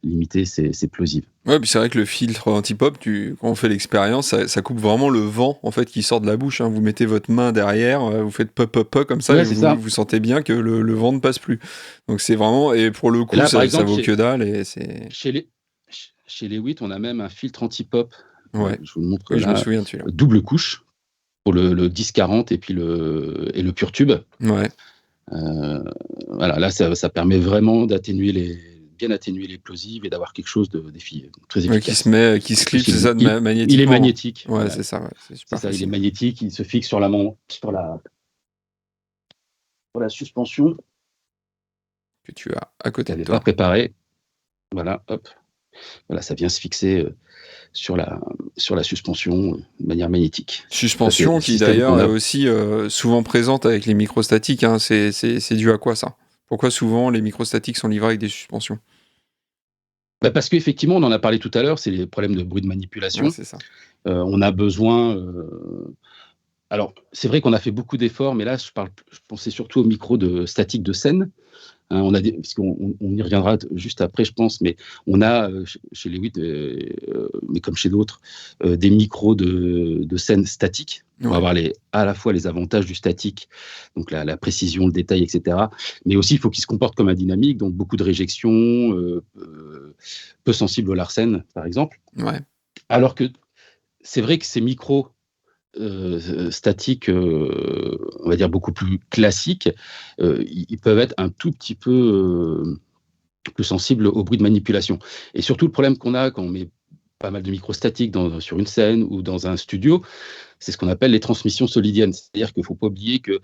Speaker 2: limiter ces plosives.
Speaker 1: Ouais, puis c'est vrai que le filtre anti-pop, quand on fait l'expérience, ça coupe vraiment le vent en fait qui sort de la bouche, hein. Vous mettez votre main derrière, vous faites pop pop pop comme ça et
Speaker 2: Ouais, c'est ça.
Speaker 1: vous sentez bien que le vent ne passe plus. Donc c'est vraiment et pour le
Speaker 2: Et
Speaker 1: coup
Speaker 2: là, par
Speaker 1: ça
Speaker 2: exemple,
Speaker 1: vaut que dalle et c'est
Speaker 2: chez les, chez les 8, on a même un filtre anti-pop.
Speaker 1: ouais.
Speaker 2: Je vous le montre
Speaker 1: Oui, je me
Speaker 2: là,
Speaker 1: souviens de celui-là.
Speaker 2: double couche pour le 10-40 et puis le pur tube.
Speaker 1: Ouais.
Speaker 2: Voilà, là, ça permet vraiment bien atténuer les plosives et d'avoir quelque chose de très
Speaker 1: Ouais,
Speaker 2: efficace.
Speaker 1: qui se
Speaker 2: En plus,
Speaker 1: clipse, c'est ça,
Speaker 2: il est
Speaker 1: magnétiquement.
Speaker 2: magnétique.
Speaker 1: Ouais,
Speaker 2: Voilà.
Speaker 1: c'est ça, ouais, c'est
Speaker 2: C'est
Speaker 1: super
Speaker 2: ça, il est
Speaker 1: facile.
Speaker 2: magnétique, il se fixe sur la suspension.
Speaker 1: Que tu as à côté
Speaker 2: Elle
Speaker 1: de
Speaker 2: n'est pas
Speaker 1: toi.
Speaker 2: préparée. Voilà, hop. Voilà, ça vient se fixer sur la suspension de manière magnétique. Ça, c'est
Speaker 1: Suspension
Speaker 2: le
Speaker 1: qui
Speaker 2: système
Speaker 1: d'ailleurs
Speaker 2: qu'on
Speaker 1: est
Speaker 2: a.
Speaker 1: aussi souvent présente avec les microstatiques, hein. C'est dû à quoi ça? Pourquoi souvent les microstatiques sont livrés avec des suspensions?
Speaker 2: Bah, parce qu'effectivement, on en a parlé tout à l'heure, c'est les problèmes de bruit de
Speaker 1: Ouais,
Speaker 2: manipulation.
Speaker 1: c'est ça.
Speaker 2: On a besoin. Alors, c'est vrai qu'on a fait beaucoup d'efforts, mais là, je pensais surtout au micro de statique de scène. Parce qu'on y reviendra juste après, je pense, mais on a chez les 8, mais comme chez d'autres, des micros de scène statique pour
Speaker 1: Ouais.
Speaker 2: avoir à la fois les avantages du statique, donc la précision, le détail, etc. Mais aussi, il faut qu'ils se comportent comme un dynamique, donc beaucoup de réjections, peu sensibles au Larsen, par exemple.
Speaker 1: Ouais.
Speaker 2: Alors que c'est vrai que ces micros statiques, on va dire beaucoup plus classiques, ils peuvent être un tout petit peu plus sensibles au bruit de manipulation. Et surtout, le problème qu'on a quand on met pas mal de microstatiques sur une scène ou dans un studio, c'est ce qu'on appelle les transmissions solidiennes. C'est-à-dire qu'il ne faut pas oublier que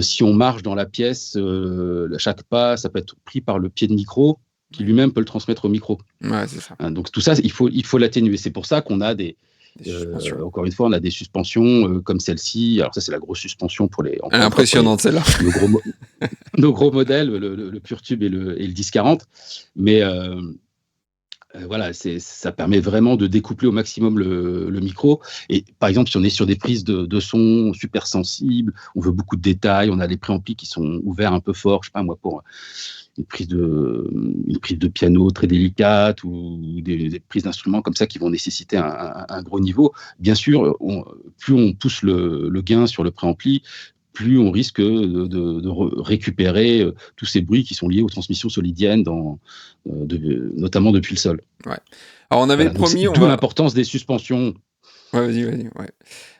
Speaker 2: si on marche dans la pièce, chaque pas, ça peut être pris par le pied de micro, qui lui-même peut le transmettre au micro.
Speaker 1: Ouais, c'est ça.
Speaker 2: Hein, donc tout ça, il faut l'atténuer. C'est pour ça qu'on a encore une fois, on a des suspensions comme celle-ci. Alors ça, c'est la grosse suspension pour les.
Speaker 1: Elle est impressionnante celle-là.
Speaker 2: Nos gros modèles, le PureTube et le 1040. Mais voilà, ça permet vraiment de découpler au maximum le micro. Et par exemple, si on est sur des prises de son super sensibles, on veut beaucoup de détails, on a des préamplis qui sont ouverts un peu fort, je sais pas moi, pour une prise de piano très délicate ou des prises d'instruments comme ça qui vont nécessiter un gros niveau. Bien sûr, plus on pousse le gain sur le préampli, plus on risque de récupérer tous ces bruits qui sont liés aux transmissions solidiennes, notamment depuis le sol.
Speaker 1: Ouais. Alors on avait promis...
Speaker 2: D'où l'importance des suspensions.
Speaker 1: Ouais, vas-y. Ouais.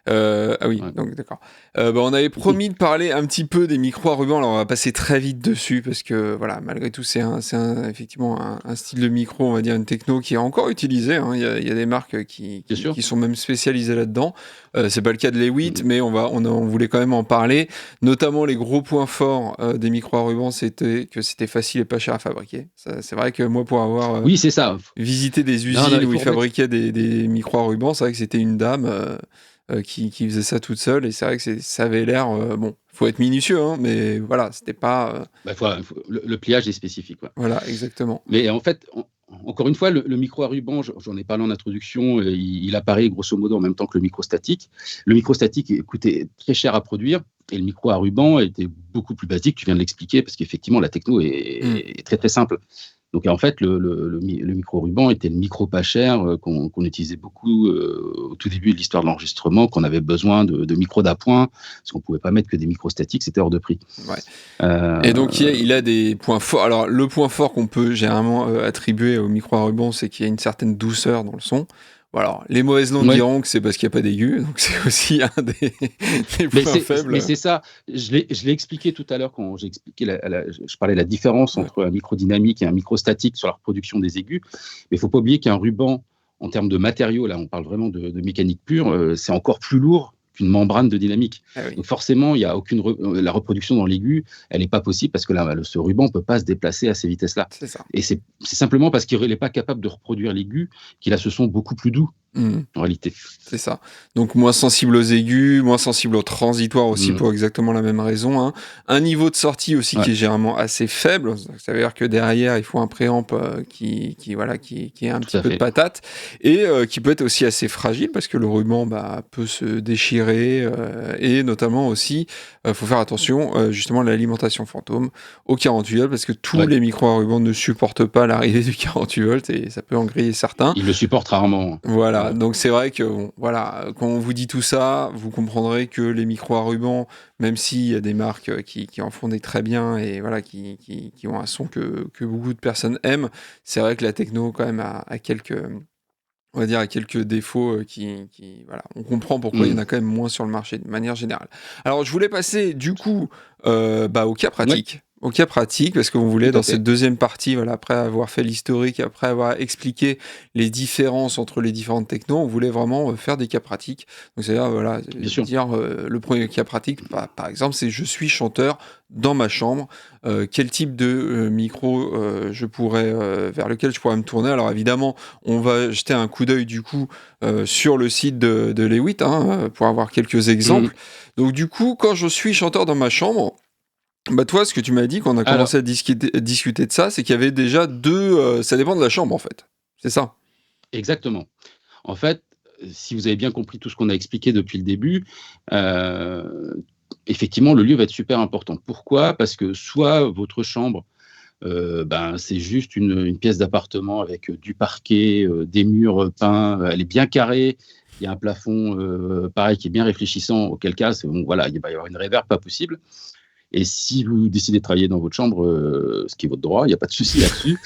Speaker 1: Ah oui, ouais. Donc d'accord. On avait promis de parler un petit peu des micros à ruban, alors on va passer très vite dessus parce que voilà, malgré tout, c'est effectivement un style de micro, on va dire une techno qui est encore utilisée. Hein. Il y a des marques qui sont même spécialisées là-dedans. C'est pas le cas de Lewitt, mais on voulait quand même en parler. Notamment les gros points forts des micros à ruban, c'était que c'était facile et pas cher à fabriquer. Ça, c'est vrai que moi, pour avoir
Speaker 2: oui, c'est ça.
Speaker 1: visité des usines où ils fabriquaient des micros à ruban, c'est vrai que c'était une dame qui faisait ça toute seule, et c'est vrai que ça avait l'air... faut être minutieux, hein, mais voilà, c'était pas...
Speaker 2: le pliage est spécifique. Ouais.
Speaker 1: Voilà, exactement.
Speaker 2: Mais en fait, encore une fois, le micro à ruban, j'en ai parlé en introduction, il apparaît grosso modo en même temps que le micro statique. Le micro statique coûtait très cher à produire, et le micro à ruban était beaucoup plus basique, tu viens de l'expliquer, parce qu'effectivement, la techno est très très simple. Donc en fait, le micro-ruban était le micro pas cher qu'on utilisait beaucoup au tout début de l'histoire de l'enregistrement, qu'on avait besoin de micros d'appoint, parce qu'on ne pouvait pas mettre que des micros statiques, c'était hors de prix.
Speaker 1: Ouais. Et donc il a des points forts. Alors le point fort qu'on peut généralement attribuer au micro à ruban, c'est qu'il y a une certaine douceur dans le son. Alors, les mauvaises langues diront que c'est parce qu'il n'y a pas d'aigu, donc c'est aussi un des points faibles.
Speaker 2: Mais c'est ça, je l'ai expliqué tout à l'heure quand j'ai expliqué, je parlais de la différence entre un micro dynamique et un micro statique sur la reproduction des aigus. Mais il ne faut pas oublier qu'un ruban, en termes de matériaux, là on parle vraiment de mécanique pure, c'est encore plus lourd qu'une membrane de dynamique. Donc forcément, il y a la reproduction dans l'aigu, elle n'est pas possible parce que ce ruban ne peut pas se déplacer à ces vitesses-là.
Speaker 1: C'est ça.
Speaker 2: Et c'est simplement parce qu'il n'est pas capable de reproduire l'aigu qu'il a ce son beaucoup plus doux. En réalité.
Speaker 1: C'est ça. Donc moins sensible aux aigus, moins sensible aux transitoires aussi pour exactement la même raison. Hein. Un niveau de sortie aussi qui est généralement assez faible. Ça veut dire que derrière, il faut un préamp qui ait un petit peu de patate et qui peut être aussi assez fragile parce que le ruban peut se déchirer et notamment aussi, faut faire attention justement à l'alimentation fantôme au 48 volts parce que tous les micros à ruban ne supportent pas l'arrivée du 48 volts et ça peut en griller certains.
Speaker 2: Ils le supportent rarement.
Speaker 1: Voilà, donc c'est vrai que quand on vous dit tout ça, vous comprendrez que les micros à ruban, même s'il y a des marques qui en font des très bien et voilà, qui ont un son que beaucoup de personnes aiment, c'est vrai que la techno quand même a quelques, on va dire, a quelques défauts voilà, on comprend pourquoi il y en a quand même moins sur le marché de manière générale. Alors je voulais passer du coup au cas pratique. Ouais. Au cas pratique, parce qu'on voulait, dans cette deuxième partie, voilà, après avoir fait l'historique, après avoir expliqué les différences entre les différentes technos, on voulait vraiment faire des cas pratiques. Donc, c'est-à-dire, voilà, le premier cas pratique, par exemple, c'est je suis chanteur dans ma chambre. Quel type de micro vers lequel je pourrais me tourner? Alors, évidemment, on va jeter un coup d'œil, du coup, sur le site de Lewitt, pour avoir quelques exemples. Donc, du coup, quand je suis chanteur dans ma chambre, toi, ce que tu m'as dit quand on a commencé à discuter de ça, c'est qu'il y avait déjà ça dépend de la chambre, en fait. C'est ça?
Speaker 2: Exactement. En fait, si vous avez bien compris tout ce qu'on a expliqué depuis le début, effectivement, le lieu va être super important. Pourquoi? Parce que soit votre chambre, c'est juste une pièce d'appartement avec du parquet, des murs peints, elle est bien carrée, il y a un plafond, pareil, qui est bien réfléchissant, auquel cas, il va y avoir une reverb pas possible. Et si vous décidez de travailler dans votre chambre, ce qui est votre droit, il n'y a pas de souci là-dessus,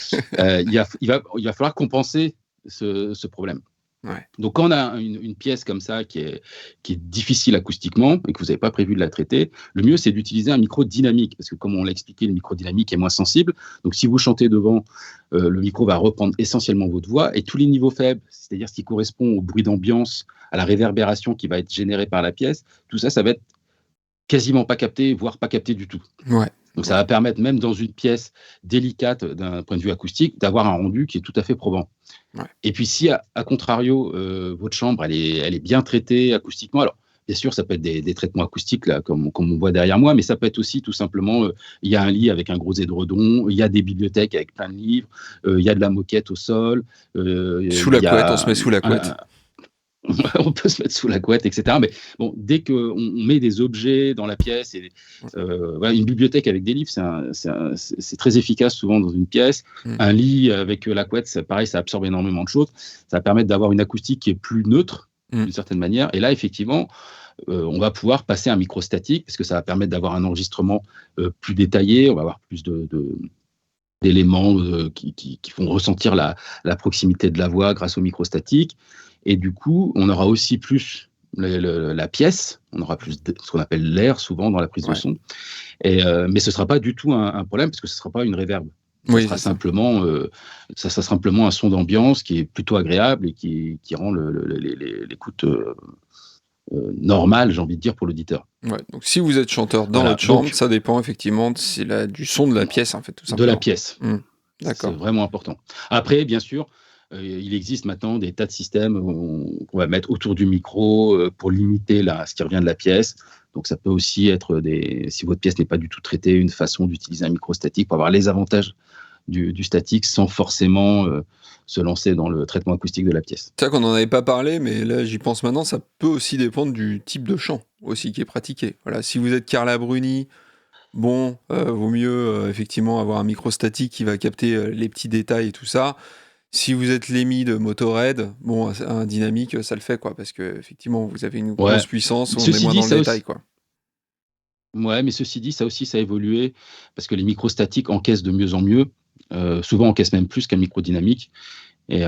Speaker 2: il va falloir compenser ce problème.
Speaker 1: Ouais.
Speaker 2: Donc, quand on a une pièce comme ça qui est difficile acoustiquement et que vous n'avez pas prévu de la traiter, le mieux, c'est d'utiliser un micro dynamique. Parce que, comme on l'a expliqué, le micro dynamique est moins sensible. Donc, si vous chantez devant, le micro va reprendre essentiellement votre voix et tous les niveaux faibles, c'est-à-dire ce qui correspond au bruit d'ambiance, à la réverbération qui va être générée par la pièce, tout ça, ça va être quasiment pas capté, voire pas capté du tout.
Speaker 1: Ouais.
Speaker 2: Donc, ça va permettre, même dans une pièce délicate d'un point de vue acoustique, d'avoir un rendu qui est tout à fait probant.
Speaker 1: Ouais.
Speaker 2: Et puis, si à contrario, votre chambre, elle est bien traitée acoustiquement, alors bien sûr, ça peut être des traitements acoustiques, là, comme on voit derrière moi, mais ça peut être aussi tout simplement, il y a un lit avec un gros édredon, il y a des bibliothèques avec plein de livres, il y a de la moquette au sol,
Speaker 1: Sous
Speaker 2: il
Speaker 1: la
Speaker 2: y
Speaker 1: couette, on se
Speaker 2: a
Speaker 1: met sous la couette.
Speaker 2: on peut se mettre sous la couette, etc. Mais bon, dès qu'on met des objets dans la pièce, voilà, une bibliothèque avec des livres, c'est très efficace souvent dans une pièce. Un lit avec la couette, pareil, ça absorbe énormément de choses. Ça va permettre d'avoir une acoustique qui est plus neutre, d'une certaine manière. Et là, effectivement, on va pouvoir passer un micro statique, parce que ça va permettre d'avoir un enregistrement plus détaillé. On va avoir plus d'éléments qui font ressentir la proximité de la voix grâce au micro statique. Et du coup, on aura aussi plus la pièce, on aura plus ce qu'on appelle l'air souvent dans la prise de son. Mais ce ne sera pas du tout un problème, parce que ce ne sera pas une réverb. Ça sera simplement un son d'ambiance qui est plutôt agréable et qui rend l'écoute normale, j'ai envie de dire, pour l'auditeur.
Speaker 1: Ouais. Donc, si vous êtes chanteur dans votre chambre, ça dépend effectivement du son de la pièce, en fait, tout simplement.
Speaker 2: De la pièce.
Speaker 1: D'accord.
Speaker 2: C'est vraiment important. Après, bien sûr, il existe maintenant des tas de systèmes qu'on va mettre autour du micro pour limiter ce qui revient de la pièce. Donc, ça peut aussi être, si votre pièce n'est pas du tout traitée, une façon d'utiliser un micro statique pour avoir les avantages du statique sans forcément se lancer dans le traitement acoustique de la pièce.
Speaker 1: C'est vrai qu'on n'en avait pas parlé, mais là, j'y pense maintenant, ça peut aussi dépendre du type de chant aussi qui est pratiqué. Voilà, si vous êtes Carla Bruni, bon, vaut mieux effectivement avoir un micro statique qui va capter les petits détails et tout ça. Si vous êtes Lemmy de Motorhead, bon, un dynamique, ça le fait, quoi, parce que effectivement, vous avez une grosse puissance, on est moins dans le détail, quoi.
Speaker 2: Ouais, mais ceci dit, ça a évolué, parce que les microstatiques encaissent de mieux en mieux, souvent encaissent même plus qu'un micro dynamique. Et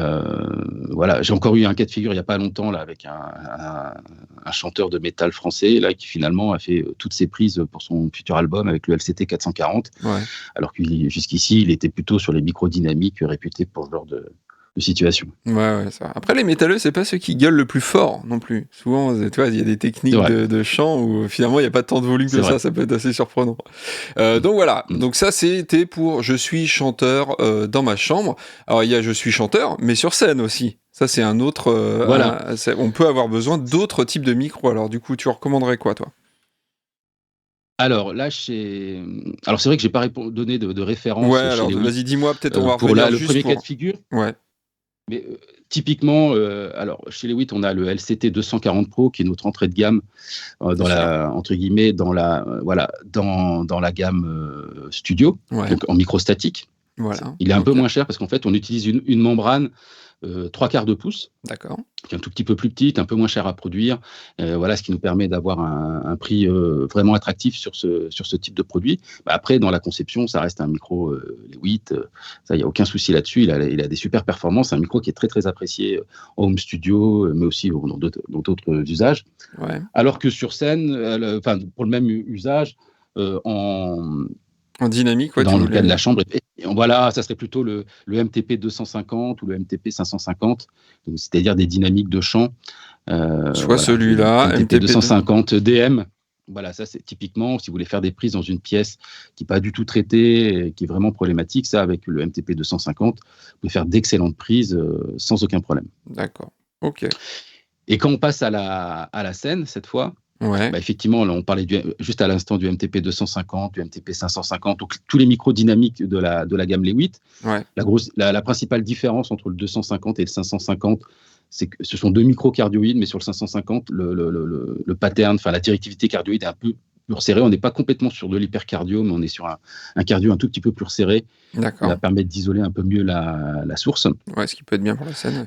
Speaker 2: voilà, j'ai encore eu un cas de figure il n'y a pas longtemps là, avec un chanteur de métal français là, qui finalement a fait toutes ses prises pour son futur album avec le LCT 440, alors que jusqu'ici, il était plutôt sur les microdynamiques réputés pour ce genre de situation.
Speaker 1: Ouais, ça. Après, les métalleux, c'est pas ceux qui gueulent le plus fort non plus. Souvent, tu vois, il y a des techniques de chant où finalement, il n'y a pas tant de volume que ça peut être assez surprenant. Donc voilà, donc ça, c'était pour je suis chanteur dans ma chambre. Alors, il y a je suis chanteur, mais sur scène aussi. Ça, c'est un autre. On peut avoir besoin d'autres types de micros. Alors, du coup, tu recommanderais quoi, toi ?
Speaker 2: Alors là, alors c'est vrai que j'ai pas donné de référence.
Speaker 1: Ouais, alors vas-y, dis-moi, peut-être on va
Speaker 2: pour
Speaker 1: revenir
Speaker 2: le
Speaker 1: juste
Speaker 2: premier cas de figure.
Speaker 1: Ouais.
Speaker 2: Mais typiquement, alors chez Lewitt, on a le LCT 240 Pro qui est notre entrée de gamme entre guillemets dans la gamme studio, donc en microstatique.
Speaker 1: Voilà.
Speaker 2: Il est un peu moins cher parce qu'en fait, on utilise une membrane 3/4 de pouce, qui est un tout petit peu plus petite, un peu moins cher à produire. Voilà, ce qui nous permet d'avoir un prix vraiment attractif sur ce type de produit. Après, dans la conception, ça reste un micro Lewitt. Ça, il n'y a aucun souci là-dessus. Il a des super performances. C'est un micro qui est très, très apprécié en home studio, mais aussi dans d'autres usages. Alors que sur scène, pour le même usage,
Speaker 1: en dynamique,
Speaker 2: dans le cas de la chambre, voilà, ça serait plutôt le MTP 250 ou le MTP 550, c'est-à-dire des dynamiques de chant.
Speaker 1: Soit celui-là,
Speaker 2: MTP 250 DM. Voilà, ça c'est typiquement, si vous voulez faire des prises dans une pièce qui n'est pas du tout traitée, qui est vraiment problématique, ça avec le MTP 250, vous pouvez faire d'excellentes prises sans aucun problème.
Speaker 1: D'accord, ok.
Speaker 2: Et quand on passe à la scène, cette fois, effectivement, là, on parlait juste à l'instant du MTP 250, du MTP 550, donc tous les micros dynamiques de la gamme Lewitt. La principale différence entre le 250 et le 550, c'est que ce sont deux micros cardioïdes, mais sur le 550, le pattern, la directivité cardioïde est un peu plus resserrée. On n'est pas complètement sur de l'hypercardio, mais on est sur un cardio un tout petit peu plus resserré. Qui va permettre d'isoler un peu mieux la source.
Speaker 1: Ce qui peut être bien pour la scène.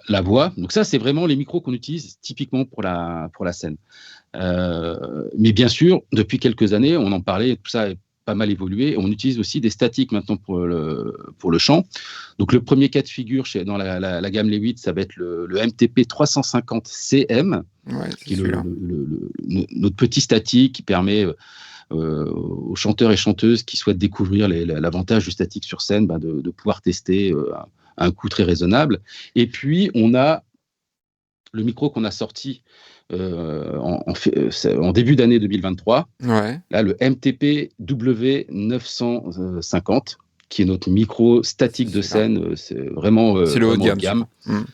Speaker 2: La voix. Donc ça, c'est vraiment les micros qu'on utilise typiquement pour la scène. Mais bien sûr, depuis quelques années, on en parlait, tout ça a pas mal évolué. On utilise aussi des statiques maintenant pour le chant. Donc le premier cas de figure dans la gamme Lewitt, ça va être le MTP 350 CM,
Speaker 1: Ouais,
Speaker 2: qui est
Speaker 1: c'est celui-là.
Speaker 2: notre petit statique qui permet aux chanteurs et chanteuses qui souhaitent découvrir l'avantage du statique sur scène, de pouvoir tester à un coût très raisonnable. Et puis, on a le micro qu'on a sorti en début d'année 2023,
Speaker 1: Ouais,
Speaker 2: là, le MTP W950, qui est notre micro
Speaker 1: c'est
Speaker 2: statique de
Speaker 1: celui-là.
Speaker 2: scène, c'est vraiment,
Speaker 1: C'est le haut de
Speaker 2: vraiment haut de
Speaker 1: gamme,
Speaker 2: gamme.
Speaker 1: celui-là. Mmh.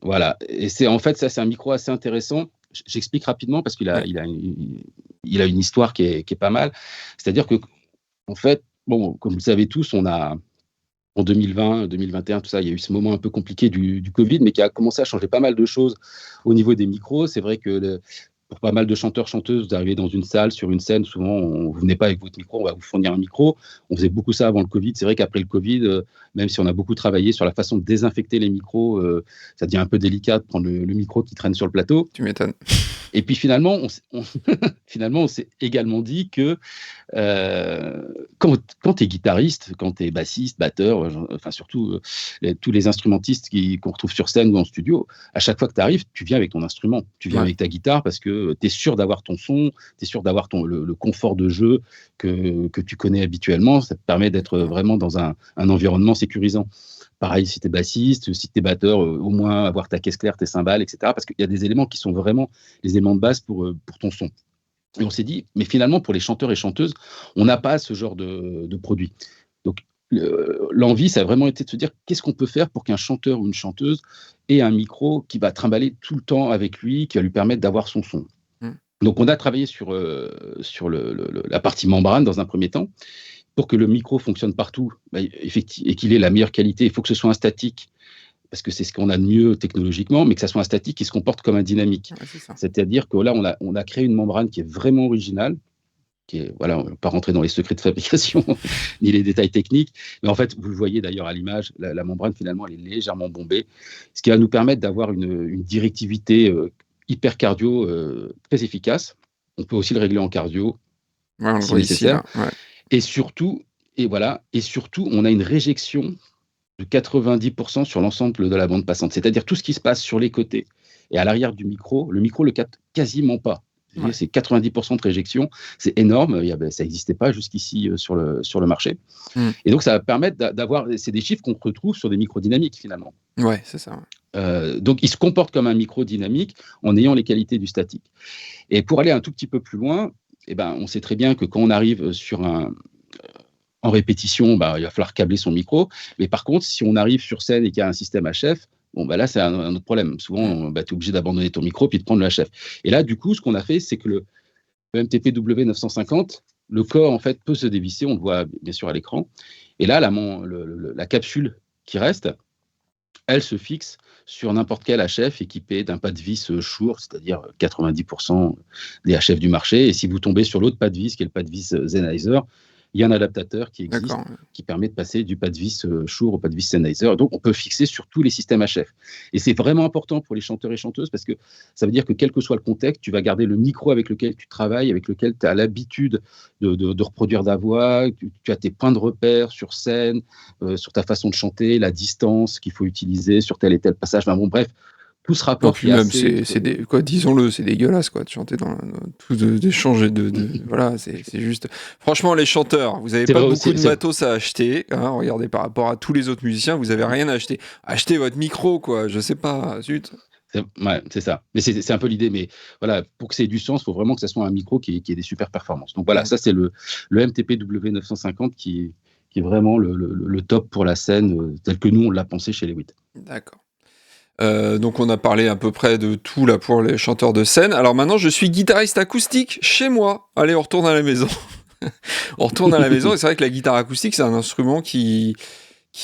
Speaker 2: Voilà, et c'est en fait, ça, c'est un micro assez intéressant. J'explique rapidement parce qu'il a,
Speaker 1: Ouais.
Speaker 2: il a une histoire qui est pas mal. C'est-à-dire que, en fait, bon, comme vous le savez tous, on a en 2020, 2021, tout ça, il y a eu ce moment un peu compliqué du Covid, mais qui a commencé à changer pas mal de choses au niveau des micros. C'est vrai que pour pas mal de chanteurs, chanteuses, vous arrivez dans une salle, sur une scène, souvent, vous venez pas avec votre micro, on va vous fournir un micro. On faisait beaucoup ça avant le Covid. C'est vrai qu'après le Covid, même si on a beaucoup travaillé sur la façon de désinfecter les micros, ça devient un peu délicat de prendre le micro qui traîne sur le plateau.
Speaker 1: Tu m'étonnes.
Speaker 2: Et puis finalement, finalement, on s'est également dit que quand tu es guitariste, quand tu es bassiste, batteur, enfin surtout tous les instrumentistes qu'on retrouve sur scène ou en studio, à chaque fois que tu arrives, tu viens avec ton instrument, tu viens
Speaker 1: Ouais.
Speaker 2: avec ta guitare parce que tu es sûr d'avoir ton son, tu es sûr d'avoir le confort de jeu que tu connais habituellement. Ça te permet d'être
Speaker 1: Exactement.
Speaker 2: vraiment dans un environnement sécurisant. Pareil, si tu es bassiste, si tu es batteur, au moins avoir ta caisse claire, tes cymbales, etc. Parce qu'il y a des éléments qui sont vraiment les éléments de base pour ton son. Et on s'est dit, mais finalement, pour les chanteurs et chanteuses, on n'a pas ce genre de produit. Donc, l'envie, ça a vraiment été de se dire, qu'est-ce qu'on peut faire pour qu'un chanteur ou une chanteuse ait un micro qui va trimballer tout le temps avec lui, qui va lui permettre d'avoir son son.
Speaker 1: Mmh.
Speaker 2: Donc, on a travaillé sur la partie membrane dans un premier temps. Pour que le micro fonctionne partout, et qu'il ait la meilleure qualité, il faut que ce soit un statique, parce que c'est ce qu'on a de mieux technologiquement, mais que ça soit un statique qui se comporte comme un dynamique.
Speaker 1: Ouais, c'est ça.
Speaker 2: C'est-à-dire que là, on a créé une membrane qui est vraiment originale, qui est, voilà, on ne va pas rentrer dans les secrets de fabrication ni les détails techniques, mais en fait, vous le voyez d'ailleurs à l'image, la membrane finalement, elle est légèrement bombée, ce qui va nous permettre d'avoir une directivité hyper cardio très efficace. On peut aussi le régler en cardio
Speaker 1: Ouais, on le
Speaker 2: si
Speaker 1: voit ici,
Speaker 2: nécessaire.
Speaker 1: là. Ouais.
Speaker 2: Et surtout, et surtout, on a une réjection de 90% sur l'ensemble de la bande passante. C'est-à-dire tout ce qui se passe sur les côtés et à l'arrière du micro, le micro le capte quasiment pas.
Speaker 1: Ouais.
Speaker 2: C'est 90% de réjection, c'est énorme, ça n'existait pas jusqu'ici sur le marché.
Speaker 1: Mmh.
Speaker 2: Et donc ça va permettre d'avoir, c'est des chiffres qu'on retrouve sur des micros dynamiques finalement.
Speaker 1: Ouais, c'est ça, ouais.
Speaker 2: Donc il se comporte comme un micro dynamique en ayant les qualités du statique. Et pour aller un tout petit peu plus loin, on sait très bien que quand on arrive en répétition, il va falloir câbler son micro. Mais par contre, si on arrive sur scène et qu'il y a un système HF, bon, là, c'est un autre problème.
Speaker 1: Mmh.
Speaker 2: Souvent, tu es obligé d'abandonner ton micro puis de prendre le HF. Et là, du coup, ce qu'on a fait, c'est que le MTP W950, le corps, en fait, peut se dévisser. On le voit bien sûr à l'écran. Et là, la capsule qui reste, elle se fixe sur n'importe quel HF équipé d'un pas de vis Shure, c'est-à-dire 90% des HF du marché. Et si vous tombez sur l'autre pas de vis, qui est le pas de vis Sennheiser, il y a un adaptateur qui existe
Speaker 1: D'accord. Ouais.
Speaker 2: qui permet de passer du pas de vis Shure au pas de vis Sennheiser. Donc, on peut fixer sur tous les systèmes HF. Et c'est vraiment important pour les chanteurs et chanteuses parce que ça veut dire que quel que soit le contexte, tu vas garder le micro avec lequel tu travailles, avec lequel tu as l'habitude de reproduire ta voix. Tu as tes points de repère sur scène, sur ta façon de chanter, la distance qu'il faut utiliser sur tel et tel passage. Enfin, bon, bref, tout ce
Speaker 1: Non,
Speaker 2: rapport
Speaker 1: puis
Speaker 2: qui est
Speaker 1: même,
Speaker 2: assez.
Speaker 1: quoi, disons-le, c'est dégueulasse, quoi, de chanter tout, d'échanger voilà, c'est juste. Franchement, les chanteurs, vous avez
Speaker 2: C'est
Speaker 1: pas
Speaker 2: vrai
Speaker 1: beaucoup
Speaker 2: aussi.
Speaker 1: de matos à acheter, hein, regardez par rapport à tous les autres musiciens, vous avez rien à acheter. Achetez votre micro, quoi, je sais pas, zut.
Speaker 2: Ouais, c'est ça. Mais c'est un peu l'idée. Mais voilà, pour que ça ait du sens, il faut vraiment que ça soit un micro qui ait des super performances. Donc voilà,
Speaker 1: Mm.
Speaker 2: ça c'est le MTP W950 qui est vraiment le top pour la scène tel que nous on l'a pensé chez les Lewitt.
Speaker 1: D'accord. Donc on a parlé à peu près de tout là pour les chanteurs de scène. Alors maintenant, je suis guitariste acoustique chez moi. Allez, on retourne à la maison. On retourne à la maison et c'est vrai que la guitare acoustique, c'est un instrument qui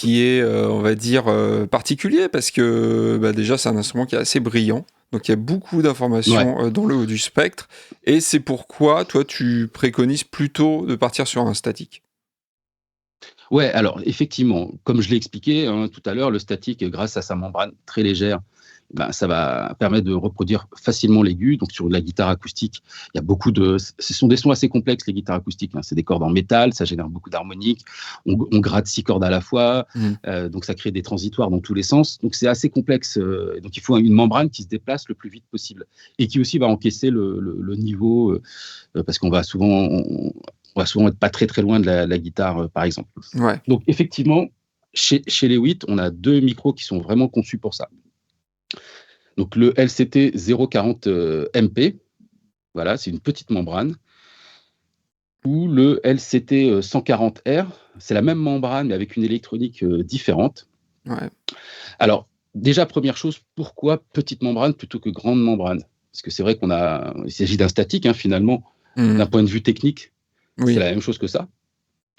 Speaker 1: est, on va dire, particulier parce que déjà, c'est un instrument qui est assez brillant. Donc il y a beaucoup
Speaker 2: Ouais.
Speaker 1: d'informations dans le haut du spectre. Et c'est pourquoi, toi, tu préconises plutôt de partir sur un statique.
Speaker 2: Ouais, alors effectivement, comme je l'ai expliqué hein, tout à l'heure, le statique, grâce à sa membrane très légère, ben, ça va permettre de reproduire facilement l'aigu. Donc sur de la guitare acoustique, il y a beaucoup de... Ce sont des sons assez complexes, les guitares acoustiques. Hein. C'est des cordes en métal, ça génère beaucoup d'harmoniques. On gratte 6 cordes à la fois,
Speaker 1: Mm.
Speaker 2: donc ça crée des transitoires dans tous les sens. Donc c'est assez complexe. Donc il faut une membrane qui se déplace le plus vite possible et qui aussi va encaisser le niveau, parce qu'on va souvent... on va souvent être pas très très loin de la guitare, par exemple.
Speaker 1: Ouais,
Speaker 2: Donc effectivement, chez les 8, on a 2 micros qui sont vraiment conçus pour ça. Donc le LCT 040 MP, voilà, c'est une petite membrane, ou le LCT 140R, c'est la même membrane mais avec une électronique différente.
Speaker 1: ouais.
Speaker 2: Alors déjà première chose, pourquoi petite membrane plutôt que grande membrane? Parce que c'est vrai il s'agit d'un statique hein, finalement,
Speaker 1: Mm.
Speaker 2: d'un point de vue technique, c'est
Speaker 1: Oui,
Speaker 2: la même chose que ça.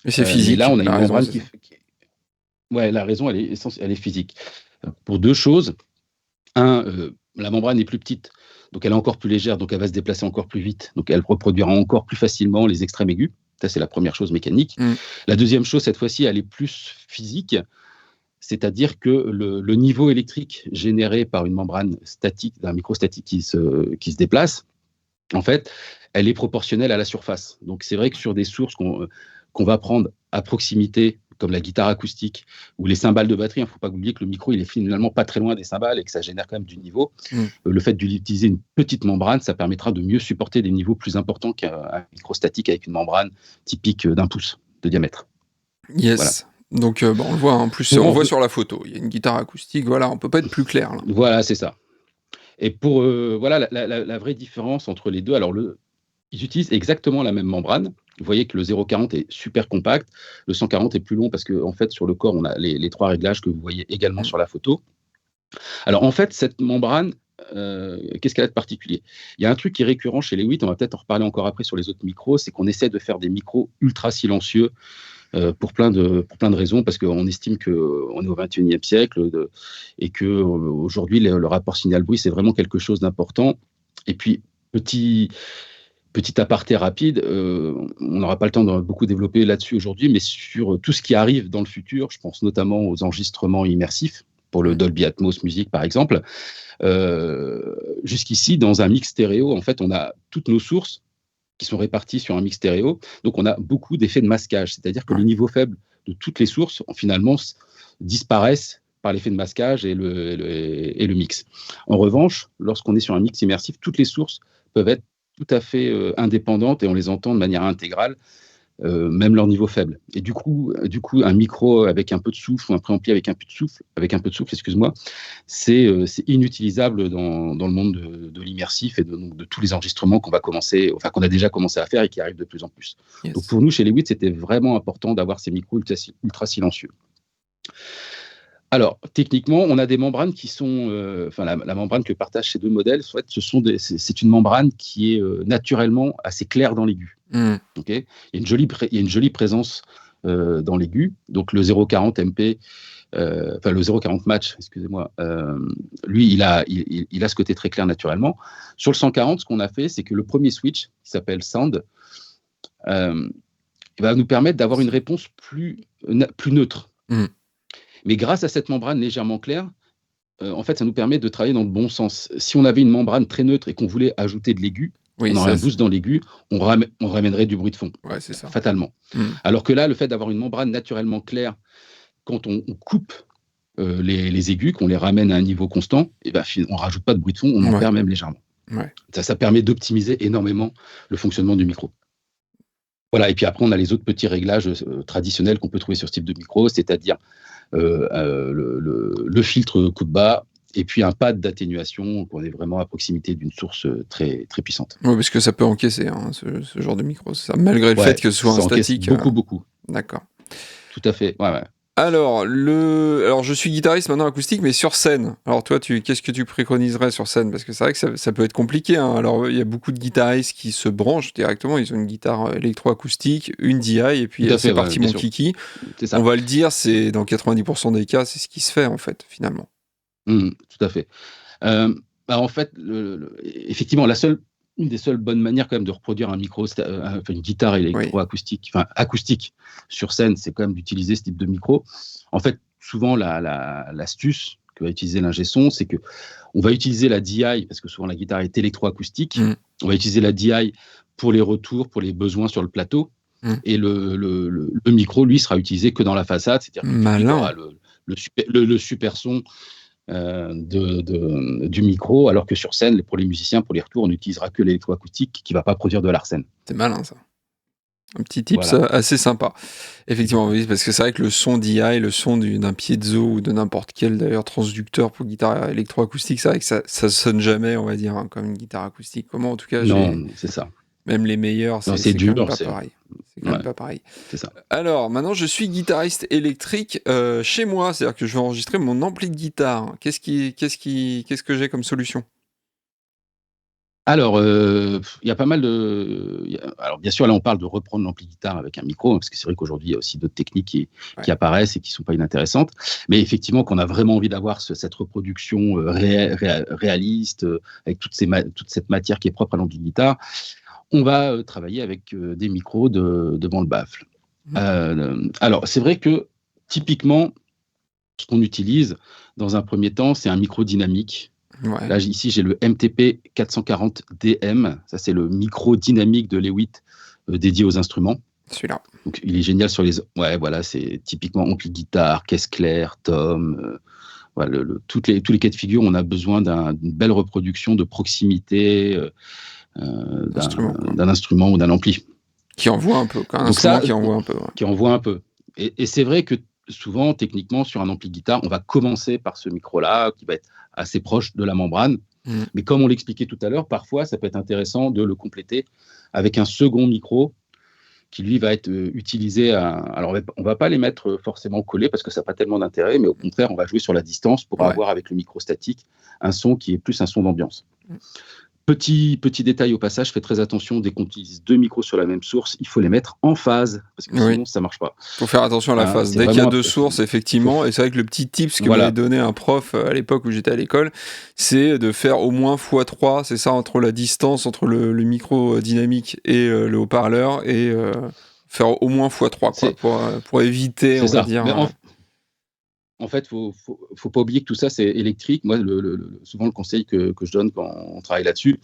Speaker 1: et c'est
Speaker 2: Mais là
Speaker 1: physique,
Speaker 2: on a une
Speaker 1: la raison,
Speaker 2: membrane
Speaker 1: c'est ça.
Speaker 2: ouais, la raison elle est physique. Pour deux choses. Un, la membrane est plus petite, donc elle est encore plus légère, donc elle va se déplacer encore plus vite, donc elle reproduira encore plus facilement les extrêmes aigus. Ça, c'est la première chose mécanique.
Speaker 1: Mm.
Speaker 2: La deuxième chose, cette fois-ci, elle est plus physique, c'est-à-dire que le niveau électrique généré par une membrane statique, d'un microstatique qui se déplace, en fait, elle est proportionnelle à la surface. Donc c'est vrai que sur des sources qu'on va prendre à proximité, comme la guitare acoustique ou les cymbales de batterie, il ne faut pas oublier que le micro, il est finalement pas très loin des cymbales et que ça génère quand même du niveau.
Speaker 1: Mm.
Speaker 2: Le fait d'utiliser une petite membrane, ça permettra de mieux supporter des niveaux plus importants qu'un micro statique avec une membrane typique d'un pouce de diamètre. Voilà.
Speaker 1: Yes. Donc, on le voit, hein, en plus,
Speaker 2: Pour
Speaker 1: on
Speaker 2: en
Speaker 1: voit
Speaker 2: re-
Speaker 1: sur la photo. Il y a une guitare acoustique, voilà, on peut pas être plus clair, là.
Speaker 2: Voilà, c'est ça. Et pour voilà la vraie différence entre les deux, alors ils utilisent exactement la même membrane. Vous voyez que le 0,40 est super compact, le 140 est plus long parce qu'en fait, sur le corps, on a les 3 réglages que vous voyez également
Speaker 1: Mm.
Speaker 2: sur la photo. Alors, en fait, cette membrane, qu'est-ce qu'elle a de particulier? Il y a un truc qui est récurrent chez les 8, on va peut-être en reparler encore après sur les autres micros, c'est qu'on essaie de faire des micros ultra silencieux pour plein de raisons, parce qu'on estime qu'on est au XXIe siècle et qu'aujourd'hui, le rapport signal-bruit, c'est vraiment quelque chose d'important. Et puis, petit aparté rapide, on n'aura pas le temps de beaucoup développer là-dessus aujourd'hui, mais sur tout ce qui arrive dans le futur, je pense notamment aux enregistrements immersifs, pour le
Speaker 1: Mm.
Speaker 2: Dolby Atmos Music par exemple. Jusqu'ici, dans un mix stéréo, en fait, on a toutes nos sources qui sont réparties sur un mix stéréo, donc on a beaucoup d'effets de masquage, c'est-à-dire que
Speaker 1: Ouais.
Speaker 2: les niveaux faibles de toutes les sources, finalement, disparaissent par l'effet de masquage et le mix. En revanche, lorsqu'on est sur un mix immersif, toutes les sources peuvent être tout à fait indépendantes et on les entend de manière intégrale, même leur niveau faible. Et du coup, un micro avec un peu de souffle ou un préampli avec un peu de souffle, excuse-moi, c'est inutilisable dans le monde de l'immersif et de tous les enregistrements qu'on a déjà commencé à faire et qui arrivent de plus en plus. Donc
Speaker 1: Yes.
Speaker 2: pour nous, chez les 8, c'était vraiment important d'avoir ces micros ultra silencieux. Alors, techniquement, on a des membranes qui sont, la membrane que partagent ces deux modèles, en fait, c'est une membrane qui est naturellement assez claire dans l'aigu.
Speaker 1: Mm.
Speaker 2: Okay, il y a une jolie présence dans l'aigu. Donc le 0,40 MP, le 0,40 match, excusez-moi, lui, il a ce côté très clair naturellement. Sur le 140, ce qu'on a fait, c'est que le premier switch, qui s'appelle Sound, euh, va nous permettre d'avoir une réponse plus neutre.
Speaker 1: Mm.
Speaker 2: Mais grâce à cette membrane légèrement claire, en fait, ça nous permet de travailler dans le bon sens. Si on avait une membrane très neutre et qu'on voulait ajouter de l'aigu,
Speaker 1: Oui,
Speaker 2: on aurait
Speaker 1: ça,
Speaker 2: un boost dans l'aigu, on ramènerait du bruit de fond,
Speaker 1: ouais, c'est ça.
Speaker 2: fatalement.
Speaker 1: Mm.
Speaker 2: Alors que là, le fait d'avoir une membrane naturellement claire, quand on coupe les aigus, qu'on les ramène à un niveau constant, et ben, on ne rajoute pas de bruit de fond, on en
Speaker 1: Ouais.
Speaker 2: perd même légèrement.
Speaker 1: Ouais.
Speaker 2: Ça permet d'optimiser énormément le fonctionnement du micro. Voilà, et puis après, on a les autres petits réglages traditionnels qu'on peut trouver sur ce type de micro, c'est-à-dire le filtre coup de bas, et puis un pad d'atténuation, qu'on est vraiment à proximité d'une source très, très puissante.
Speaker 1: Ouais, parce que ça peut encaisser, hein, ce genre de micro, c'est ça, malgré le fait
Speaker 2: Ouais,
Speaker 1: que ce soit un
Speaker 2: ça encaisse
Speaker 1: statique.
Speaker 2: beaucoup, beaucoup.
Speaker 1: D'accord.
Speaker 2: Tout à fait, ouais, ouais.
Speaker 1: Alors, je suis guitariste maintenant acoustique, mais sur scène. Alors toi, qu'est-ce que tu préconiserais sur scène? Parce que c'est vrai que ça peut être compliqué, hein. Alors, il y a beaucoup de guitaristes qui se branchent directement. Ils ont une guitare électroacoustique, une DI, et
Speaker 2: Tout
Speaker 1: puis
Speaker 2: à fait,
Speaker 1: c'est
Speaker 2: ouais,
Speaker 1: parti
Speaker 2: bien
Speaker 1: mon
Speaker 2: sûr.
Speaker 1: kiki.
Speaker 2: C'est ça.
Speaker 1: On va le dire, c'est dans 90% des cas, c'est ce qui se fait en fait, finalement.
Speaker 2: Tout à fait. En fait, effectivement, la seule une des seules bonnes manières quand même de reproduire une guitare
Speaker 1: Oui.
Speaker 2: électroacoustique, enfin acoustique sur scène, c'est quand même d'utiliser ce type de micro. En fait, souvent l'astuce que va utiliser l'ingé son, c'est que on va utiliser la DI parce que souvent la guitare est électroacoustique.
Speaker 1: Mm.
Speaker 2: On va utiliser la DI pour les retours, pour les besoins sur le plateau.
Speaker 1: Mm.
Speaker 2: Et le micro, lui, sera utilisé que dans la façade, c'est-à-dire que le public
Speaker 1: Malin.
Speaker 2: aura le super son du micro, alors que sur scène, pour les musiciens, pour les retours, on n'utilisera que l'électroacoustique qui ne va pas produire de l'arsène.
Speaker 1: C'est malin, ça. Un petit tips
Speaker 2: Voilà.
Speaker 1: assez sympa. Effectivement, oui, parce que c'est vrai que le son DI, le son d'un piezo ou de n'importe quel d'ailleurs transducteur pour guitare électroacoustique, c'est vrai que ça sonne jamais, on va dire, hein, comme une guitare acoustique. Comment, en tout cas,
Speaker 2: Non, c'est ça.
Speaker 1: même les meilleurs,
Speaker 2: Non,
Speaker 1: c'est quand
Speaker 2: dur,
Speaker 1: même pas pareil. C'est quand même pas pareil.
Speaker 2: C'est ça.
Speaker 1: Alors, maintenant, je suis guitariste électrique chez moi, c'est-à-dire que je vais enregistrer mon ampli de guitare. Qu'est-ce que j'ai comme solution?
Speaker 2: Alors, il y a pas mal de. Alors, bien sûr, là, on parle de reprendre l'ampli guitare avec un micro, hein, parce que c'est vrai qu'aujourd'hui, il y a aussi d'autres techniques qui apparaissent et qui ne sont pas inintéressantes. Mais effectivement, qu'on a vraiment envie d'avoir cette reproduction réaliste, avec toute cette matière qui est propre à l'ampli guitare, on va travailler avec des micros devant le baffle. Alors, c'est vrai que typiquement, ce qu'on utilise dans un premier temps, c'est un micro dynamique.
Speaker 1: Ouais.
Speaker 2: Là, ici, j'ai le MTP 440DM. Ça, c'est le micro dynamique de Lewitt dédié aux instruments.
Speaker 1: Celui-là.
Speaker 2: Donc, il est génial sur les. Ouais, voilà, c'est typiquement ampli guitare, caisse claire, tom. Voilà, tous les cas de figure, on a besoin d'une belle reproduction de proximité d'un instrument ou d'un ampli.
Speaker 1: Qui envoie un peu. Un instrument qui envoie un peu. Ouais.
Speaker 2: Qui envoie un peu. Et c'est vrai que souvent, techniquement, sur un ampli guitare, on va commencer par ce micro-là, qui va être assez proche de la membrane. Mais comme on l'expliquait tout à l'heure, parfois, ça peut être intéressant de le compléter avec un second micro qui, lui, va être utilisé Alors, on ne va pas les mettre forcément collés parce que ça n'a pas tellement d'intérêt, mais au contraire, on va jouer sur la distance pour avoir, avec le micro statique, un son qui est plus un son d'ambiance. Petit détail au passage, faites très attention, dès qu'on utilise deux micros sur la même source, il faut les mettre en phase, parce que sinon ça ne marche pas.
Speaker 1: Il faut faire attention à la phase. Dès qu'il y a deux sources, effectivement, et c'est vrai que le petit tips que m'avait donné un prof à l'époque où j'étais à l'école, c'est de faire au moins x3, c'est ça, entre la distance entre le micro dynamique et le haut-parleur, et faire au moins x3, quoi, pour éviter, on va dire...
Speaker 2: En fait, faut pas oublier que tout ça, c'est électrique. Moi, souvent, le conseil que je donne quand on travaille là-dessus,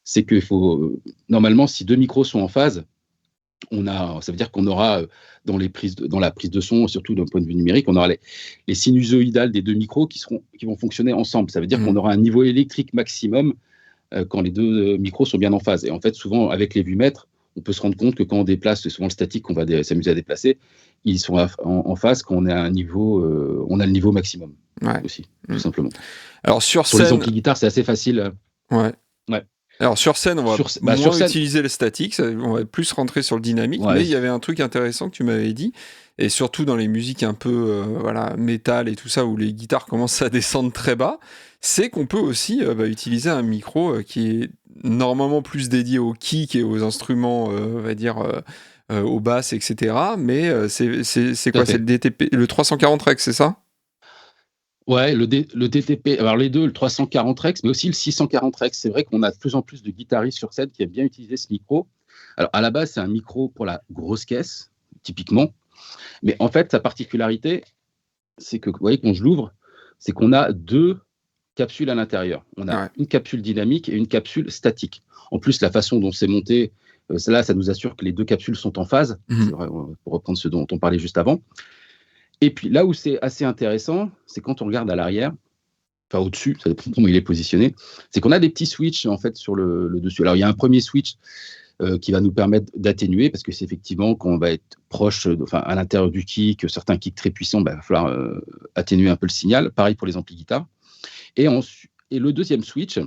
Speaker 2: c'est qu'il faut, normalement, si deux micros sont en phase, ça veut dire qu'on aura, dans la prise de son, surtout d'un point de vue numérique, on aura les sinusoïdales des deux micros qui vont fonctionner ensemble. Ça veut dire qu'on aura un niveau électrique maximum quand les deux micros sont bien en phase. Et en fait, souvent, avec les vumètres, on peut se rendre compte que quand on déplace, c'est souvent le statique qu'on va s'amuser à déplacer, ils sont en phase quand on a le niveau maximum aussi, tout simplement.
Speaker 1: Alors sur
Speaker 2: scène, les amplis guitare, c'est assez facile.
Speaker 1: Ouais. Alors sur scène, on va moins utiliser le statique, on va plus rentrer sur le dynamique, mais il y avait un truc intéressant que tu m'avais dit, et surtout dans les musiques un peu métal et tout ça, où les guitares commencent à descendre très bas, c'est qu'on peut aussi utiliser un micro qui est normalement plus dédié au kick et aux instruments, on va dire, aux basses, etc. Mais c'est quoi? C'est le DTP, le 340 Rex, c'est ça?
Speaker 2: Ouais, le DTP, alors les deux, le 340 Rex, mais aussi le 640 Rex. C'est vrai qu'on a de plus en plus de guitaristes sur scène qui aiment bien utiliser ce micro. Alors, à la base, c'est un micro pour la grosse caisse, typiquement. Mais en fait, sa particularité, c'est que, vous voyez, quand je l'ouvre, c'est qu'on a deux capsules à l'intérieur. On a une capsule dynamique et une capsule statique. En plus, la façon dont c'est monté, ça nous assure que les deux capsules sont en phase, c'est vrai, pour reprendre ce dont on parlait juste avant. Et puis là où c'est assez intéressant, c'est quand on regarde à l'arrière, enfin au-dessus, ça dépend comment il est positionné, c'est qu'on a des petits switches en fait sur le dessus. Alors il y a un premier switch qui va nous permettre d'atténuer, parce que c'est effectivement quand on va être proche, à l'intérieur du kick, certains kicks très puissants, il va falloir atténuer un peu le signal. Pareil pour les amplis guitare. Et le deuxième switch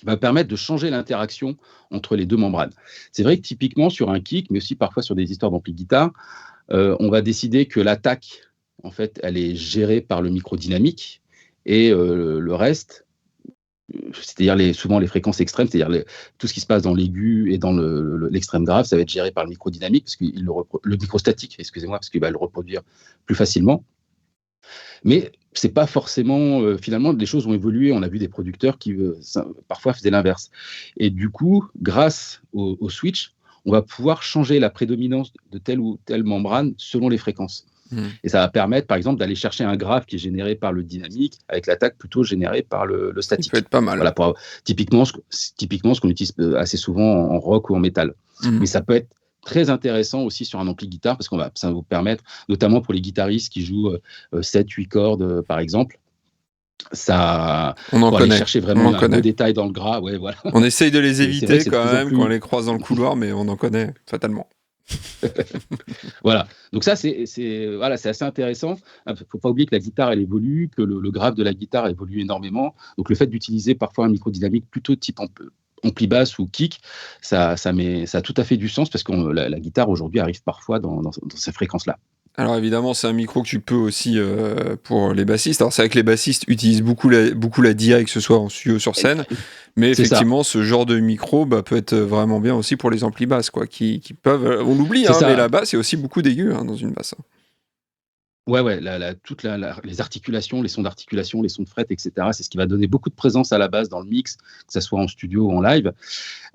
Speaker 2: va permettre de changer l'interaction entre les deux membranes. C'est vrai que typiquement sur un kick, mais aussi parfois sur des histoires d'ampli guitare, on va décider que l'attaque, en fait, elle est gérée par le micro dynamique, et le reste, c'est-à-dire souvent les fréquences extrêmes, c'est-à-dire tout ce qui se passe dans l'aigu et dans l'extrême grave, ça va être géré par le micro dynamique, parce que le micro statique, excusez-moi, parce qu'il va le reproduire plus facilement. Mais c'est pas forcément finalement les choses ont évolué. On a vu des producteurs qui parfois faisaient l'inverse. Et du coup, grâce au switch, on va pouvoir changer la prédominance de telle ou telle membrane selon les fréquences. Et ça va permettre, par exemple, d'aller chercher un graphe qui est généré par le dynamique avec l'attaque plutôt générée par le
Speaker 1: Il
Speaker 2: statique.
Speaker 1: peut être pas mal.
Speaker 2: Voilà, typiquement ce qu'on utilise assez souvent en rock ou en métal. Mais ça peut être très intéressant aussi sur un ampli guitare parce que ça va vous permettre, notamment pour les guitaristes qui jouent 7-8 cordes, par exemple, ça,
Speaker 1: On en
Speaker 2: pour aller
Speaker 1: connaît.
Speaker 2: chercher
Speaker 1: On
Speaker 2: vraiment
Speaker 1: en
Speaker 2: un beau
Speaker 1: connaît.
Speaker 2: détail dans le gras. Ouais, voilà.
Speaker 1: On essaye de les
Speaker 2: Et c'est vrai que
Speaker 1: éviter
Speaker 2: c'est de
Speaker 1: quand
Speaker 2: plus en
Speaker 1: même quand on
Speaker 2: plus.
Speaker 1: les croise dans le couloir, mais on en connaît fatalement.
Speaker 2: Voilà. Donc ça, voilà, c'est assez intéressant. Il ne faut pas oublier que la guitare, elle évolue, que le grave de la guitare évolue énormément. Donc le fait d'utiliser parfois un micro dynamique plutôt type ampli basse ou kick, ça a tout à fait du sens parce que la guitare aujourd'hui arrive parfois dans ces fréquences-là.
Speaker 1: Alors évidemment, c'est un micro que tu peux aussi pour les bassistes. Alors c'est vrai que les bassistes utilisent beaucoup la DI, que ce soit en studio ou sur scène, mais
Speaker 2: C'est ça.
Speaker 1: effectivement, ce genre de micro peut être vraiment bien aussi pour les amplis basses, quoi, qui peuvent. On l'oublie,
Speaker 2: C'est
Speaker 1: mais
Speaker 2: ça.
Speaker 1: la basse, il y a aussi beaucoup d'aigus dans une basse.
Speaker 2: Ouais, toutes les articulations, les sons d'articulation, les sons de fret, etc. C'est ce qui va donner beaucoup de présence à la basse dans le mix, que ce soit en studio ou en live.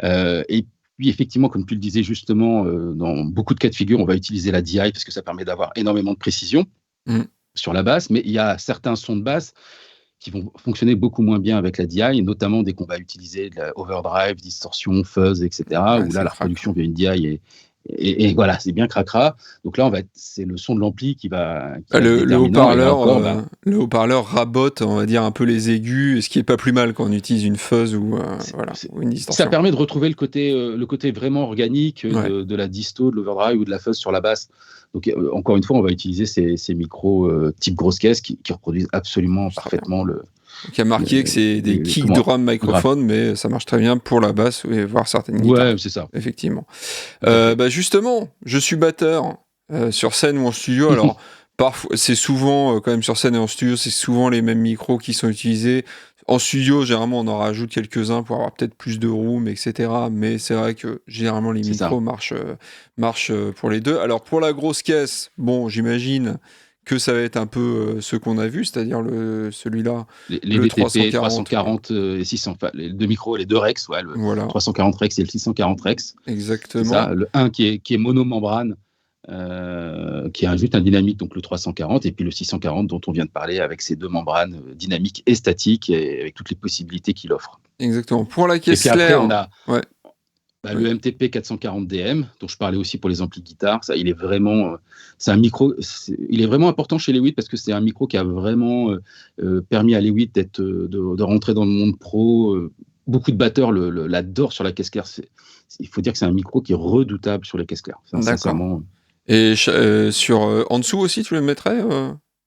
Speaker 2: Et puis, effectivement, comme tu le disais justement, dans beaucoup de cas de figure, on va utiliser la DI parce que ça permet d'avoir énormément de précision sur la basse. Mais il y a certains sons de basse qui vont fonctionner beaucoup moins bien avec la DI, notamment dès qu'on va utiliser de la overdrive, distorsion, fuzz, etc.
Speaker 1: Ouais,
Speaker 2: où là, la
Speaker 1: c'est
Speaker 2: reproduction via une DI et voilà, c'est bien cracra. Donc là, c'est le son de l'ampli qui va être
Speaker 1: Le
Speaker 2: déterminant. Et là encore,
Speaker 1: le haut-parleur rabote, on va dire, un peu les aigus, ce qui est pas plus mal quand on utilise une fuzz ou ou une
Speaker 2: ça
Speaker 1: distorsion.
Speaker 2: permet de retrouver le côté vraiment organique
Speaker 1: Ouais.
Speaker 2: de la disto, de l'overdrive ou de la fuzz sur la basse. Donc encore une fois, on va utiliser ces micros type grosse caisse qui reproduisent absolument
Speaker 1: C'est très
Speaker 2: parfaitement le.
Speaker 1: Donc il y a marqué que c'est des kick drum microphones, mais ça marche très bien pour la basse et voire certaines guitares.
Speaker 2: Ouais, c'est ça.
Speaker 1: Effectivement. Justement, je suis batteur sur scène ou en studio. Alors, parfois, c'est souvent, quand même sur scène et en studio, c'est souvent les mêmes micros qui sont utilisés. En studio, généralement, on en rajoute quelques-uns pour avoir peut-être plus de room, etc. Mais c'est vrai que généralement, les micros marchent pour les deux. Alors, pour la grosse caisse, bon, j'imagine que ça va être un peu ce qu'on a vu, c'est-à-dire celui-là,
Speaker 2: Les
Speaker 1: le
Speaker 2: DTP
Speaker 1: 340.
Speaker 2: 340 et 600, enfin, les deux micros, les deux Rex, le
Speaker 1: Voilà.
Speaker 2: 340 Rex et le 640 Rex.
Speaker 1: Exactement.
Speaker 2: C'est ça, le 1 qui est monomembrane, qui a juste un dynamique, donc le 340, et puis le 640 dont on vient de parler avec ses deux membranes dynamiques et statiques et avec toutes les possibilités qu'il offre.
Speaker 1: Exactement. Pour la
Speaker 2: Et
Speaker 1: caisse
Speaker 2: puis après,
Speaker 1: claire,
Speaker 2: on a
Speaker 1: ouais.
Speaker 2: le MTP 440 DM, dont je parlais aussi pour les amplis guitare. Ça, il est vraiment, c'est un micro, il est vraiment important chez Lewitt parce que c'est un micro qui a vraiment permis à Lewitt de rentrer dans le monde pro. Beaucoup de batteurs l'adorent sur la caisse claire. Il faut dire que c'est un micro qui est redoutable sur les caisses claires. Enfin, sincèrement.
Speaker 1: Et en dessous aussi, tu le mettrais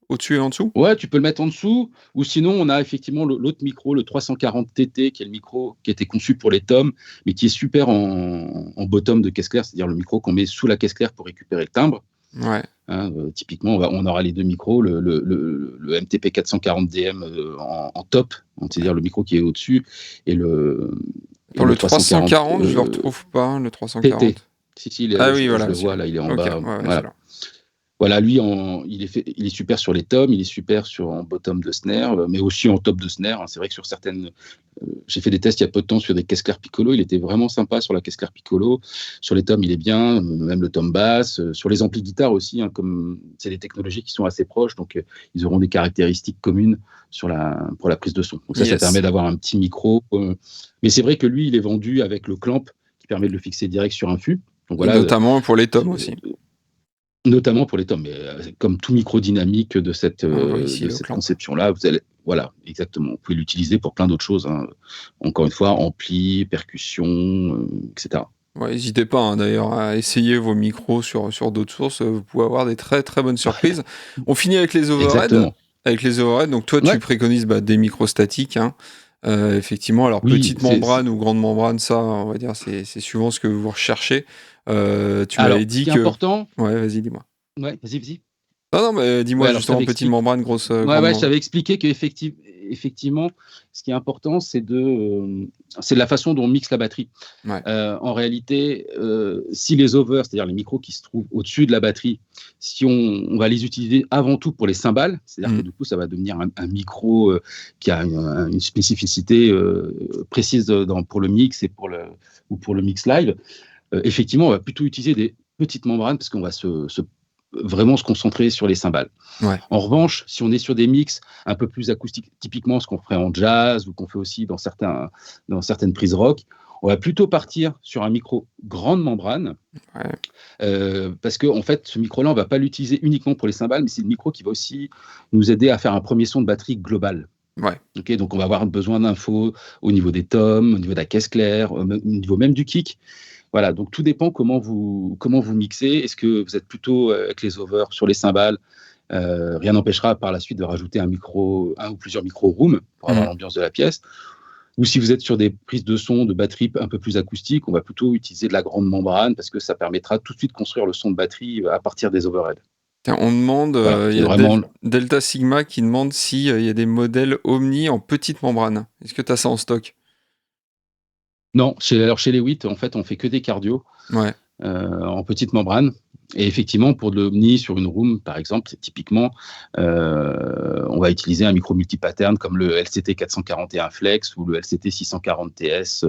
Speaker 1: au-dessus et en dessous?
Speaker 2: Ouais, tu peux le mettre en dessous. Ou sinon, on a effectivement l'autre micro, le 340 TT, qui est le micro qui a été conçu pour les toms, mais qui est super en bottom de caisse claire, c'est-à-dire le micro qu'on met sous la caisse claire pour récupérer le timbre.
Speaker 1: Ouais.
Speaker 2: Typiquement, on aura les deux micros, le MTP 440 DM en top, c'est-à-dire le micro qui est au-dessus, et le.
Speaker 1: Pour le 340, je ne le retrouve pas, le 340.
Speaker 2: TT. Si,
Speaker 1: oui,
Speaker 2: je
Speaker 1: voilà.
Speaker 2: le vois, là, il est en bas.
Speaker 1: Ouais,
Speaker 2: voilà. Voilà, lui, il est super sur les toms, il est super en bottom de snare, mais aussi en top de snare. C'est vrai que sur certaines. J'ai fait des tests il y a peu de temps sur des caisses claires piccolo. Il était vraiment sympa sur la caisse claire piccolo. Sur les toms, il est bien, même le tom basse. Sur les amplis guitare aussi, comme c'est des technologies qui sont assez proches, donc ils auront des caractéristiques communes pour la prise de son. Donc ça permet d'avoir un petit micro. Mais c'est vrai que lui, il est vendu avec le clamp qui permet de le fixer direct sur un fût. Donc, voilà,
Speaker 1: notamment pour les toms aussi.
Speaker 2: Notamment pour les toms, mais comme tout micro dynamique de cette conception-là, voilà, exactement. Vous pouvez l'utiliser pour plein d'autres choses. Encore une fois, ampli, percussion, etc.
Speaker 1: Ouais, n'hésitez pas d'ailleurs à essayer vos micros sur d'autres sources. Vous pouvez avoir des très très bonnes surprises. On finit avec les overheads. Avec les overheads, donc toi tu préconises des micros statiques. Effectivement, alors petite membrane ou grande membrane, ça, on va dire, c'est suivant ce que vous recherchez. Tu m'avais dit
Speaker 2: ce qui
Speaker 1: que.
Speaker 2: Est important.
Speaker 1: Ouais, vas-y, dis-moi.
Speaker 2: Ouais, vas-y.
Speaker 1: Non, mais dis-moi justement, petite membrane, grosse.
Speaker 2: Ouais, je t'avais expliqué qu'effectivement, effectivement, ce qui est important, c'est la façon dont on mixe la batterie.
Speaker 1: Ouais.
Speaker 2: En réalité, si les over, c'est-à-dire les micros qui se trouvent au-dessus de la batterie, si on va les utiliser avant tout pour les cymbales, c'est-à-dire que du coup, ça va devenir un micro qui a une spécificité précise pour le mix ou pour le mix live. Effectivement, on va plutôt utiliser des petites membranes parce qu'on va vraiment se concentrer sur les cymbales.
Speaker 1: Ouais.
Speaker 2: En revanche, si on est sur des mix un peu plus acoustiques, typiquement ce qu'on ferait en jazz ou qu'on fait aussi dans certaines prises rock, on va plutôt partir sur un micro grande membrane.
Speaker 1: Ouais.
Speaker 2: Parce que en fait, ce micro-là, on ne va pas l'utiliser uniquement pour les cymbales, mais c'est le micro qui va aussi nous aider à faire un premier son de batterie global.
Speaker 1: Ouais.
Speaker 2: Okay, donc on va avoir besoin d'infos au niveau des tomes, au niveau de la caisse claire, au niveau même du kick. Voilà, donc tout dépend comment vous mixez. Est-ce que vous êtes plutôt avec les overs sur les cymbales? Rien n'empêchera par la suite de rajouter un ou plusieurs micro room pour avoir l'ambiance de la pièce. Ou si vous êtes sur des prises de son, de batterie un peu plus acoustiques, on va plutôt utiliser de la grande membrane parce que ça permettra tout de suite de construire le son de batterie à partir des overheads.
Speaker 1: Tiens, on demande,
Speaker 2: Voilà,
Speaker 1: il y a
Speaker 2: vraiment...
Speaker 1: Delta Sigma qui demande s'il y a des modèles Omni en petite membrane. Est-ce que tu as ça en stock?
Speaker 2: Non, chez les 8, en fait, on fait que des cardio en petite membrane. Et effectivement, pour de l'Omni sur une room, par exemple, c'est typiquement, on va utiliser un micro multipattern comme le LCT 441 Flex ou le LCT 640 TS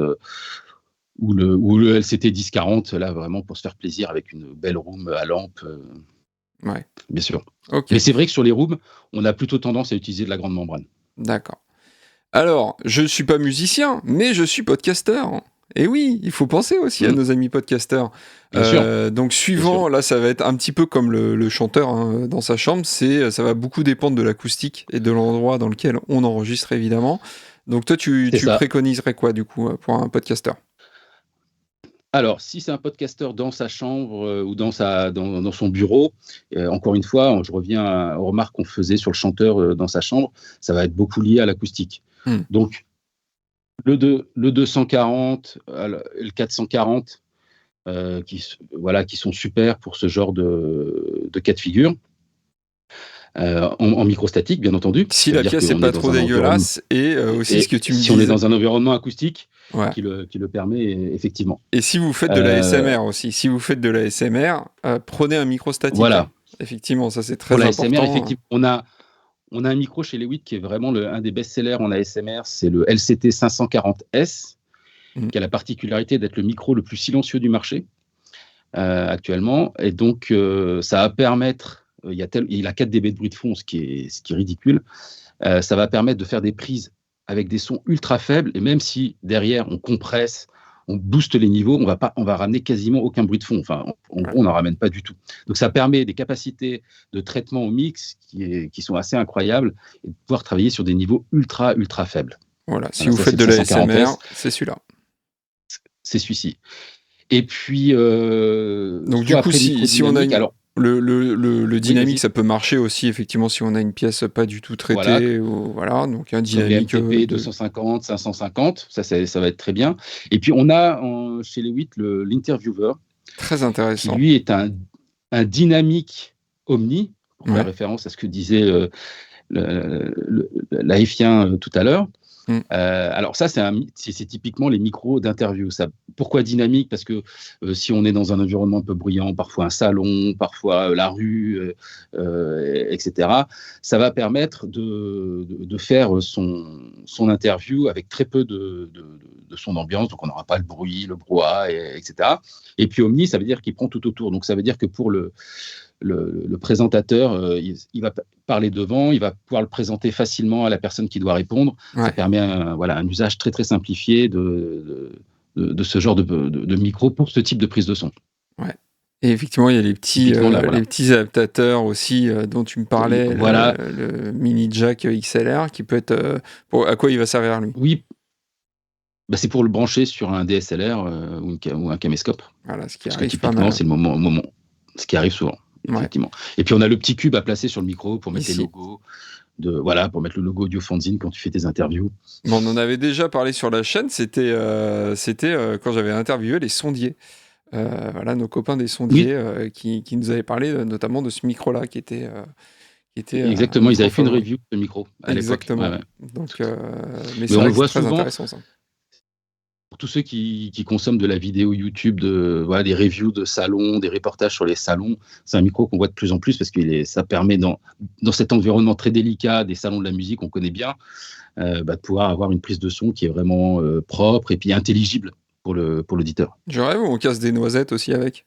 Speaker 2: ou le LCT 1040, là, vraiment pour se faire plaisir avec une belle room à lampe. Bien sûr.
Speaker 1: Okay.
Speaker 2: Mais c'est vrai que sur les rooms, on a plutôt tendance à utiliser de la grande membrane.
Speaker 1: D'accord. Alors, je ne suis pas musicien, mais je suis podcasteur. Et oui, il faut penser aussi à nos amis podcasteurs.
Speaker 2: Bien sûr.
Speaker 1: Donc, suivant, là, ça va être un petit peu comme le chanteur dans sa chambre. Ça va beaucoup dépendre de l'acoustique et de l'endroit dans lequel on enregistre, évidemment. Donc, toi, tu préconiserais quoi, du coup, pour un podcasteur?
Speaker 2: Alors, si c'est un podcasteur dans sa chambre ou dans son bureau, encore une fois, je reviens aux remarques qu'on faisait sur le chanteur dans sa chambre, ça va être beaucoup lié à l'acoustique. Donc, le 240, le 440, qui sont super pour ce genre de cas de figure. En microstatique, bien entendu.
Speaker 1: Si la pièce n'est pas trop dégueulasse et aussi ce que tu me dis.
Speaker 2: Si on est dans un environnement acoustique qui le permet, effectivement.
Speaker 1: Et si vous faites de l'ASMR aussi, si vous faites de l'ASMR, prenez un microstatique.
Speaker 2: Voilà.
Speaker 1: Effectivement, ça c'est très important.
Speaker 2: Pour l'ASMR, effectivement, on a un micro chez les 8 qui est vraiment un des best-sellers en ASMR, c'est le LCT 540S, qui a la particularité d'être le micro le plus silencieux du marché actuellement. Et donc, ça va permettre... il a 4 dB de bruit de fond, ce qui est ridicule. Ça va permettre de faire des prises avec des sons ultra faibles, et même si derrière on compresse, on booste les niveaux, on va ramener quasiment aucun bruit de fond. Enfin, en gros, on n'en ramène pas du tout. Donc ça permet des capacités de traitement au mix qui sont assez incroyables et de pouvoir travailler sur des niveaux ultra faibles.
Speaker 1: Voilà, si vous faites de l'ASMR, c'est celui-là.
Speaker 2: C'est celui-ci. Et puis...
Speaker 1: donc du coup, si on a le dynamique, ça peut marcher aussi, effectivement, si on a une pièce pas du tout traitée. Voilà, donc un dynamique...
Speaker 2: MTP 250, 550, ça va être très bien. Et puis, on a chez les 8 l'Interviewer.
Speaker 1: Très intéressant.
Speaker 2: Qui, lui, est un dynamique Omni, pour faire référence à ce que disait l'AFien tout à l'heure. Alors ça, c'est typiquement les micros d'interview. Pourquoi dynamique? Parce que si on est dans un environnement un peu bruyant, parfois un salon, parfois la rue, etc., ça va permettre de faire son interview avec très peu de son d'ambiance, donc on n'aura pas le bruit, le brouhaha, etc. Et puis Omni, ça veut dire qu'il prend tout autour. Donc ça veut dire que pour le présentateur, il va parler devant, il va pouvoir le présenter facilement à la personne qui doit répondre. Ça permet un usage très simplifié de ce genre de micro pour ce type de prise de son.
Speaker 1: Ouais. Et effectivement, il y a les petits adaptateurs aussi dont tu me parlais, le mini jack XLR qui peut être... à quoi il va servir lui?
Speaker 2: Oui, c'est pour le brancher sur un DSLR ou un caméscope.
Speaker 1: Voilà, ce qui
Speaker 2: Parce
Speaker 1: arrive
Speaker 2: que typiquement, c'est le moment, ce qui arrive souvent. Effectivement. Et puis on a le petit cube à placer sur le micro pour mettre les logos, pour mettre le logo Audiofanzine quand tu fais tes interviews.
Speaker 1: Bon, on en avait déjà parlé sur la chaîne, c'était quand j'avais interviewé les sondiers. Nos copains des sondiers qui nous avaient parlé notamment de ce micro-là qui était qui était un
Speaker 2: Exactement, ils
Speaker 1: micro
Speaker 2: avaient fait une
Speaker 1: favori.
Speaker 2: review de micro à l'époque. Ouais,
Speaker 1: Exactement.
Speaker 2: ouais.
Speaker 1: Donc, mais
Speaker 2: Mais
Speaker 1: c'est
Speaker 2: on
Speaker 1: vrai
Speaker 2: le
Speaker 1: que c'est
Speaker 2: voit
Speaker 1: très
Speaker 2: souvent
Speaker 1: intéressant ça.
Speaker 2: pour tous ceux qui consomment de la vidéo YouTube, voilà, des reviews de salons, des reportages sur les salons. C'est un micro qu'on voit de plus en plus parce que ça permet, dans cet environnement très délicat des salons de la musique qu'on connaît bien, de pouvoir avoir une prise de son qui est vraiment propre et puis intelligible pour l'auditeur.
Speaker 1: Je rêve ou on casse des noisettes aussi avec?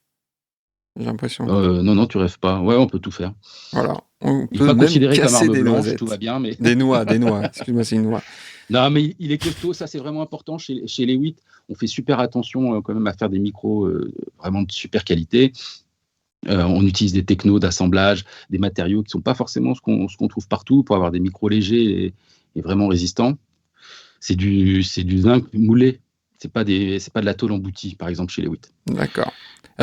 Speaker 1: J'ai l'impression.
Speaker 2: Non, non, tu rêves pas. Ouais, on peut tout faire.
Speaker 1: Voilà, on
Speaker 2: Il n'est
Speaker 1: peut
Speaker 2: pas
Speaker 1: même
Speaker 2: considéré comme
Speaker 1: casser
Speaker 2: arme
Speaker 1: des
Speaker 2: blanche, tout va
Speaker 1: noisettes.
Speaker 2: bien, mais
Speaker 1: Des noix, excuse-moi, c'est une noix.
Speaker 2: non, mais il est costaud. Ça, c'est vraiment important chez les 8. On fait super attention quand même à faire des micros vraiment de super qualité. On utilise des technos d'assemblage, des matériaux qui ne sont pas forcément ce qu'on trouve partout pour avoir des micros légers et vraiment résistants. C'est du zinc moulé. C'est pas de la tôle emboutie, par exemple, chez les 8.
Speaker 1: D'accord.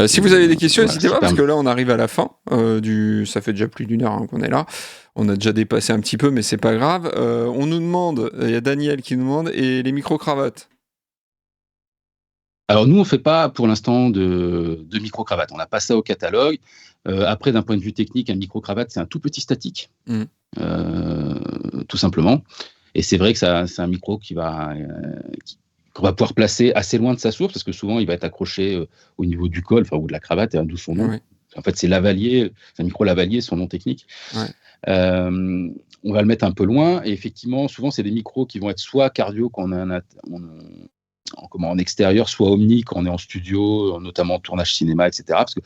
Speaker 1: Si vous avez des questions,
Speaker 2: Voilà,
Speaker 1: n'hésitez pas, parce que là, on arrive à la fin ça fait déjà plus d'une heure qu'on est là. On a déjà dépassé un petit peu, mais c'est pas grave. On nous demande, il y a Daniel qui nous demande, et les micro-cravates?
Speaker 2: Alors nous, on ne fait pas pour l'instant de micro-cravate. On n'a pas ça au catalogue. Après, d'un point de vue technique, un micro-cravate, c'est un tout petit statique,
Speaker 1: Mm.
Speaker 2: tout simplement. Et c'est vrai que c'est un micro qu'on va pouvoir placer assez loin de sa source, parce que souvent, il va être accroché au niveau du col, ou de la cravate, et d'où son nom.
Speaker 1: Oui.
Speaker 2: En fait, c'est lavalier, c'est un micro lavalier, son nom technique.
Speaker 1: Ouais.
Speaker 2: On va le mettre un peu loin, et effectivement, souvent, c'est des micros qui vont être soit cardio quand en extérieur, soit omni quand on est en studio, notamment en tournage cinéma, etc. Parce que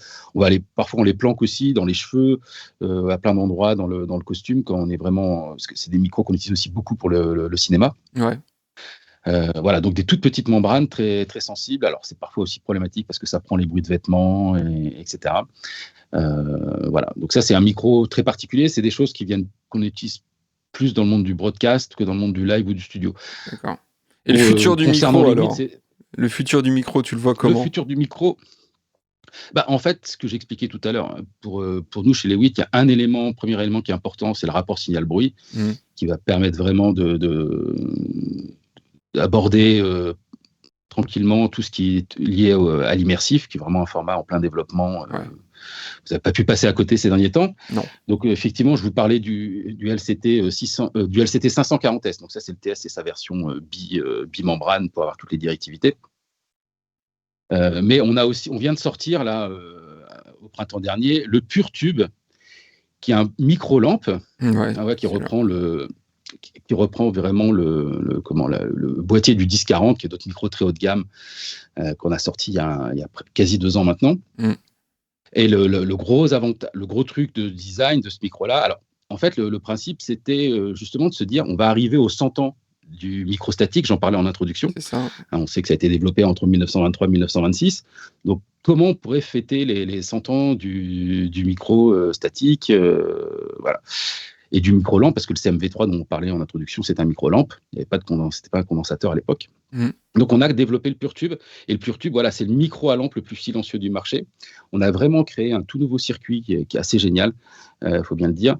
Speaker 2: parfois on les planque aussi dans les cheveux, à plein d'endroits dans le costume, quand on est vraiment, parce que c'est des micros qu'on utilise aussi beaucoup pour le cinéma.
Speaker 1: Ouais.
Speaker 2: Voilà, donc des toutes petites membranes très, très sensibles. Alors c'est parfois aussi problématique parce que ça prend les bruits de vêtements, etc. Voilà, donc ça c'est un micro très particulier. C'est des choses qu'on utilise plus dans le monde du broadcast que dans le monde du live ou du studio.
Speaker 1: D'accord. Et le futur du
Speaker 2: Concernant
Speaker 1: micro,
Speaker 2: les
Speaker 1: alors?
Speaker 2: mythes,
Speaker 1: Le futur du micro, tu le vois
Speaker 2: le
Speaker 1: comment?
Speaker 2: futur du micro, en fait, ce que j'expliquais tout à l'heure, pour nous chez les 8, il y a premier élément qui est important, c'est le rapport signal-bruit,
Speaker 1: Mm.
Speaker 2: qui va permettre vraiment d'aborder tranquillement tout ce qui est lié à l'immersif, qui est vraiment un format en plein développement.
Speaker 1: Ouais.
Speaker 2: Vous n'avez pas pu passer à côté ces derniers temps.
Speaker 1: Non.
Speaker 2: Donc effectivement, je vous parlais du LCT 540S. Donc ça, c'est le TS, c'est sa version bimembrane pour avoir toutes les directivités. Mais on vient de sortir là au printemps dernier le PureTube, qui est un micro-lampe
Speaker 1: Ouais,
Speaker 2: qui reprend vraiment le boîtier du 1040, qui est notre micro très haut de gamme qu'on a sorti il y a quasi 2 ans maintenant.
Speaker 1: Mm.
Speaker 2: Et le gros truc de design de ce micro-là, alors en fait, le principe, c'était justement de se dire, on va arriver aux 100 ans du microstatique, j'en parlais en introduction.
Speaker 1: C'est ça.
Speaker 2: On sait que ça a été développé entre 1923 et 1926. Donc, comment on pourrait fêter les 100 ans du micro statique, voilà. Et du micro-lampe, parce que le CMV3 dont on parlait en introduction, c'est un micro-lampe. C'était pas un condensateur à l'époque.
Speaker 1: Mm.
Speaker 2: Donc, on a développé le PureTube. Et le PureTube, voilà, c'est le micro à lampe le plus silencieux du marché. On a vraiment créé un tout nouveau circuit qui est assez génial, faut bien le dire,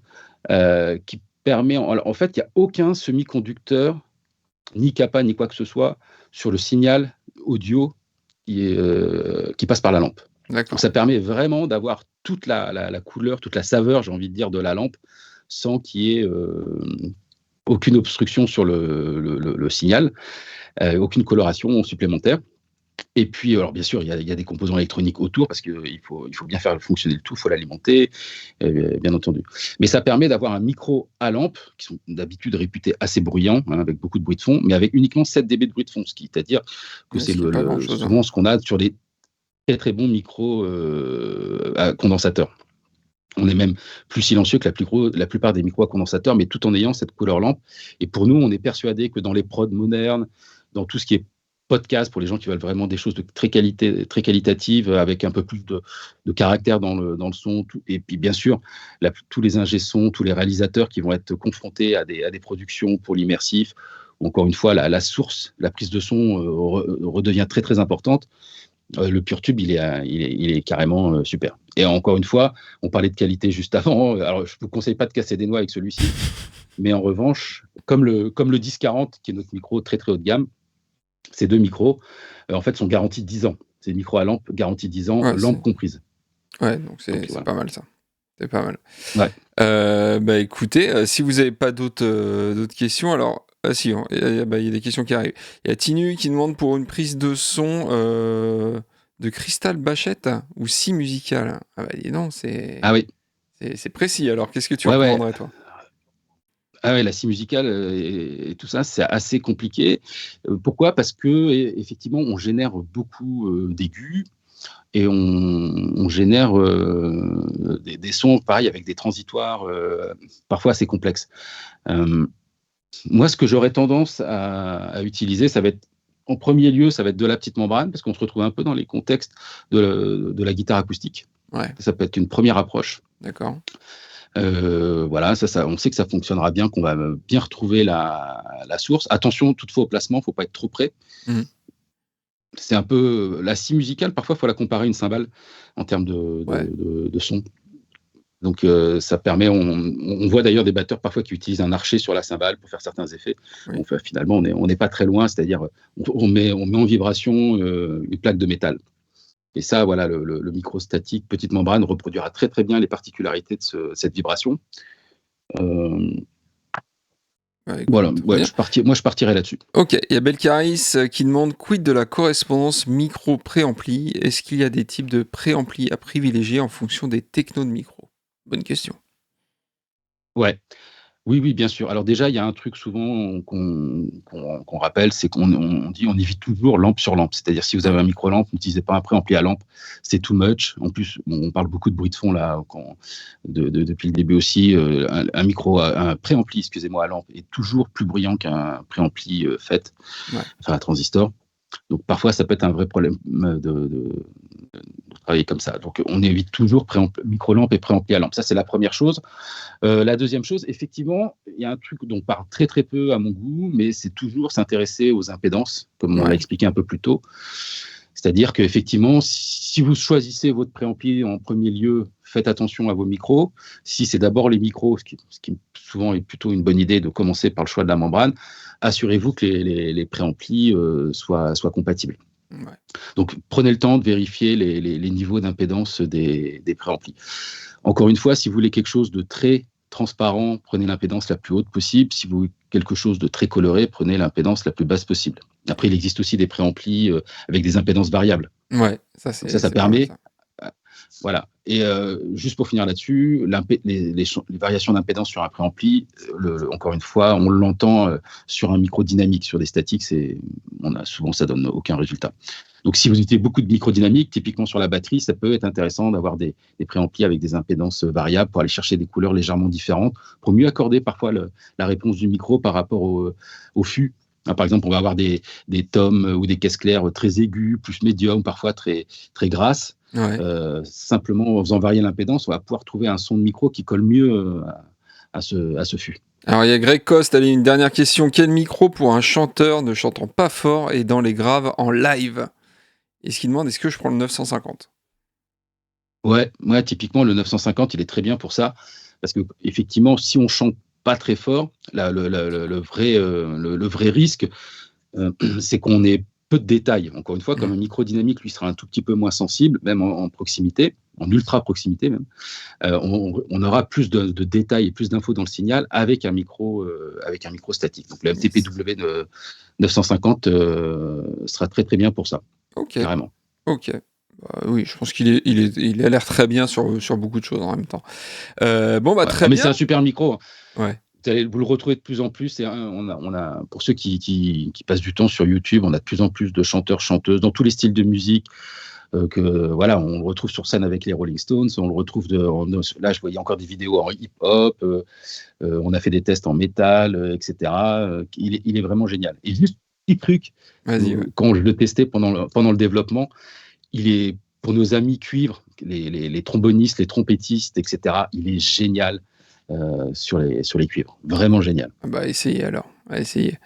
Speaker 2: qui permet, en fait, il n'y a aucun semi-conducteur, ni CAPA, ni quoi que ce soit, sur le signal audio qui passe par la lampe.
Speaker 1: D'accord.
Speaker 2: Donc, ça permet vraiment d'avoir toute la couleur, toute la saveur, j'ai envie de dire, de la lampe, sans qu'il y ait aucune obstruction sur le signal, aucune coloration supplémentaire. Et puis, alors bien sûr, il y a des composants électroniques autour, parce qu'il faut bien faire fonctionner le tout, il faut l'alimenter, bien entendu. Mais ça permet d'avoir un micro à lampe, qui sont d'habitude réputés assez bruyants, avec beaucoup de bruit de fond, mais avec uniquement 7 dB de bruit de fond, c'est-à-dire que
Speaker 1: Ouais,
Speaker 2: c'est
Speaker 1: ce qui est pas grand-chose, hein.
Speaker 2: souvent ce qu'on a sur des très très bons micros à condensateurs. On est même plus silencieux que la plupart des micros à condensateurs, mais tout en ayant cette couleur lampe. Et pour nous, on est persuadé que dans les prods modernes, dans tout ce qui est podcast, pour les gens qui veulent vraiment des choses de très qualitatives, avec un peu plus de caractère dans le son, et puis bien sûr, tous les ingé sons, tous les réalisateurs qui vont être confrontés à des productions pour l'immersif, encore une fois, la source, la prise de son redevient très très importante. Le PureTube, il est carrément super. Et encore une fois, on parlait de qualité juste avant. Alors, je ne vous conseille pas de casser des noix avec celui-ci. Mais en revanche, comme le 1040, qui est notre micro très très haut de gamme, ces deux micros, en fait, sont garantis 10 ans. C'est micro à lampe, garantie 10 ans,
Speaker 1: Ouais,
Speaker 2: lampe comprise.
Speaker 1: ouais, donc c'est
Speaker 2: voilà.
Speaker 1: pas mal ça. C'est pas mal.
Speaker 2: Ouais.
Speaker 1: Bah écoutez, si vous avez pas d'autres questions, alors ah si, il y a des questions qui arrivent. Il y a Tinu qui demande pour une prise de son, de Crystal Bachette ou si musicale? Ah bah dis donc,
Speaker 2: Ah oui.
Speaker 1: c'est précis. Alors qu'est-ce que tu
Speaker 2: Ouais, ouais.
Speaker 1: recommanderais toi?
Speaker 2: Ah ouais, la scie musicale, et tout ça, c'est assez compliqué. Pourquoi? Parce qu'effectivement, on génère beaucoup, d'aigus et on génère, des sons pareil avec des transitoires, parfois assez complexes. Hem, Moi, ce que j'aurais tendance à utiliser, ça va être en premier lieu, ça va être de la petite membrane parce qu'on se retrouve un peu dans les contextes de la guitare acoustique.
Speaker 1: Ouais,
Speaker 2: Ça peut être une première approche.
Speaker 1: d'accord.
Speaker 2: Voilà, ça on sait que ça fonctionnera bien, qu'on va, bien retrouver la source. Attention toutefois au placement, il ne faut pas être trop près.
Speaker 1: Mmh.
Speaker 2: C'est un peu la scie musicale, parfois, il faut la comparer à une cymbale en termes
Speaker 1: Ouais,
Speaker 2: de son. Donc, ça permet on voit d'ailleurs des batteurs parfois qui utilisent un archet sur la cymbale pour faire certains effets.
Speaker 1: oui.
Speaker 2: Donc, finalement, on n'est pas très loin, c'est-à-dire, on met en vibration, une plaque de métal. Et ça, voilà, le micro statique, petite membrane, reproduira très, très bien les particularités de cette vibration. Hem
Speaker 1: Bah
Speaker 2: Voilà,
Speaker 1: écoute, très
Speaker 2: ouais,
Speaker 1: bien.
Speaker 2: je partirais là-dessus.
Speaker 1: OK, il y a Belcaris qui demande: «Quid de la correspondance micro-préampli? Est-ce qu'il y a des types de préamplis à privilégier en fonction des technos de micro?» Bonne question.
Speaker 2: Ouais. Oui, oui, bien sûr. Alors déjà, il y a un truc souvent qu'on rappelle, c'est qu'on dit on évite toujours lampe sur lampe. C'est-à-dire si vous
Speaker 1: Ouais,
Speaker 2: avez un micro-lampe, n'utilisez pas un préampli à lampe, c'est too much. En plus, bon, on parle beaucoup de bruit de fond là depuis le début aussi. Un préampli, excusez-moi, à lampe est toujours plus bruyant qu'un préampli FET,
Speaker 1: ouais,
Speaker 2: enfin à transistor. Donc parfois, ça peut être un vrai problème de travailler comme ça. Donc on évite toujours micro-lampe et préampli à lampe. Ça, c'est la première chose. La deuxième chose, effectivement, il y a un truc dont on parle très très peu à mon goût, mais c'est toujours s'intéresser aux impédances, comme on l'a
Speaker 1: ouais,
Speaker 2: expliqué un peu plus tôt. C'est-à-dire qu'effectivement, si vous choisissez votre préampli en premier lieu, faites attention à vos micros. Si c'est d'abord les micros, ce qui souvent est plutôt une bonne idée de commencer par le choix de la membrane, assurez-vous que les préamplis soient compatibles.
Speaker 1: ouais.
Speaker 2: Donc prenez le temps de vérifier les niveaux d'impédance des préamplis. Encore une fois, si vous voulez quelque chose de très transparent, prenez l'impédance la plus haute possible. Si vous voulez quelque chose de très coloré, prenez l'impédance la plus basse possible. Après, il existe aussi des préamplis avec des impédances variables.
Speaker 1: Ouais, ça
Speaker 2: Donc
Speaker 1: c'est
Speaker 2: ça
Speaker 1: pas mal
Speaker 2: permet,
Speaker 1: ça.
Speaker 2: voilà. Et juste pour finir là-dessus, les variations d'impédance sur un préampli, encore une fois, on l'entend sur un micro dynamique. Sur des statiques, souvent ça donne aucun résultat. Donc si vous utilisez beaucoup de micro dynamique, typiquement sur la batterie, ça peut être intéressant d'avoir des préamplis avec des impédances variables pour aller chercher des couleurs légèrement différentes, pour mieux accorder parfois la réponse du micro par rapport au fût. Par exemple, on va avoir des toms ou des caisses claires très aiguës, plus médium, parfois très, très grasses.
Speaker 1: Ouais.
Speaker 2: Simplement en faisant varier l'impédance, on va pouvoir trouver un son de micro qui colle mieux à ce fût.
Speaker 1: Alors il y a Greg Coste, allez, une dernière question. Quel micro pour un chanteur ne chantant pas fort et dans les graves en live? Et ce qu'il demande, est-ce que je prends le 950?
Speaker 2: Ouais, ouais, typiquement le 950, il est très bien pour ça, parce que effectivement, si on chante pas très fort, le vrai risque, c'est qu'on ait peu de détails. Encore une fois, comme
Speaker 1: Mmh.
Speaker 2: un micro dynamique, lui, sera un tout petit peu moins sensible, même en proximité, en ultra proximité même. On aura plus de détails et plus d'infos dans le signal avec un micro statique. Donc le
Speaker 1: Yes.
Speaker 2: MTPW de 950 sera très très bien pour ça,
Speaker 1: OK,
Speaker 2: carrément.
Speaker 1: OK. Bah, oui, je pense qu'il a l'air très bien sur beaucoup de choses en même temps. Bon, bah,
Speaker 2: Ouais.
Speaker 1: très
Speaker 2: Ah, mais c'est
Speaker 1: bien.
Speaker 2: un super micro, hein.
Speaker 1: Ouais,
Speaker 2: Vous le retrouvez de plus en plus. Pour ceux qui passent du temps sur YouTube, on a de plus en plus de chanteurs, chanteuses dans tous les styles de musique. Voilà, on le retrouve sur scène avec les Rolling Stones, on le retrouve là, je voyais encore des vidéos en hip-hop, on a fait des tests en métal, etc. Il est vraiment génial. Et juste petit truc,
Speaker 1: vas-y, ouais.
Speaker 2: quand je le testais pendant le développement, il est pour nos amis cuivre, les trombonistes, les trompettistes, etc. Il est génial sur les cuivres, vraiment génial.
Speaker 1: Ah bah, essayez alors, à essayer.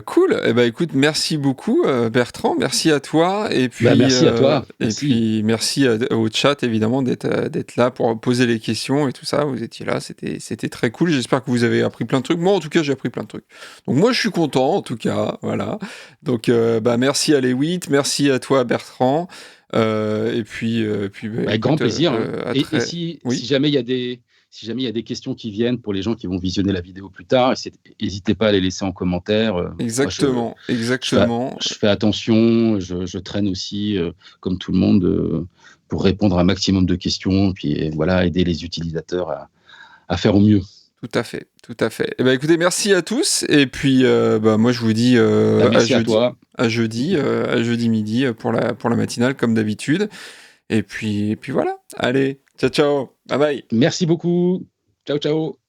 Speaker 1: Cool, eh bah, écoute, merci beaucoup, Bertrand, merci à toi
Speaker 2: Bah, merci à toi,
Speaker 1: et
Speaker 2: merci.
Speaker 1: puis merci au chat évidemment d'être là pour poser les questions et tout ça. Vous étiez là, c'était très cool. J'espère que vous avez appris plein de trucs. Moi, en tout cas, j'ai appris plein de trucs. Donc moi, je suis content, en tout cas, voilà. Donc, bah, merci à Lewit, merci à toi, Bertrand. Bah,
Speaker 2: Avec grand
Speaker 1: écoute,
Speaker 2: plaisir, hein.
Speaker 1: à
Speaker 2: Et
Speaker 1: très...
Speaker 2: si
Speaker 1: Oui,
Speaker 2: jamais il y a des questions qui viennent pour les gens qui vont visionner la vidéo plus tard, n'hésitez pas à les laisser en commentaire. Moi,
Speaker 1: exactement, exactement.
Speaker 2: je fais attention, je traîne aussi, comme tout le monde, pour répondre à un maximum de questions, puis voilà, aider les utilisateurs à faire au mieux.
Speaker 1: Tout à fait, tout à fait. Eh ben, écoutez, merci à tous. Et puis, bah, moi, je vous dis
Speaker 2: Bah, merci à toi.
Speaker 1: à jeudi midi pour la matinale, comme d'habitude. Et puis voilà. Allez, ciao, ciao. Bye bye.
Speaker 2: Merci beaucoup. Ciao, ciao.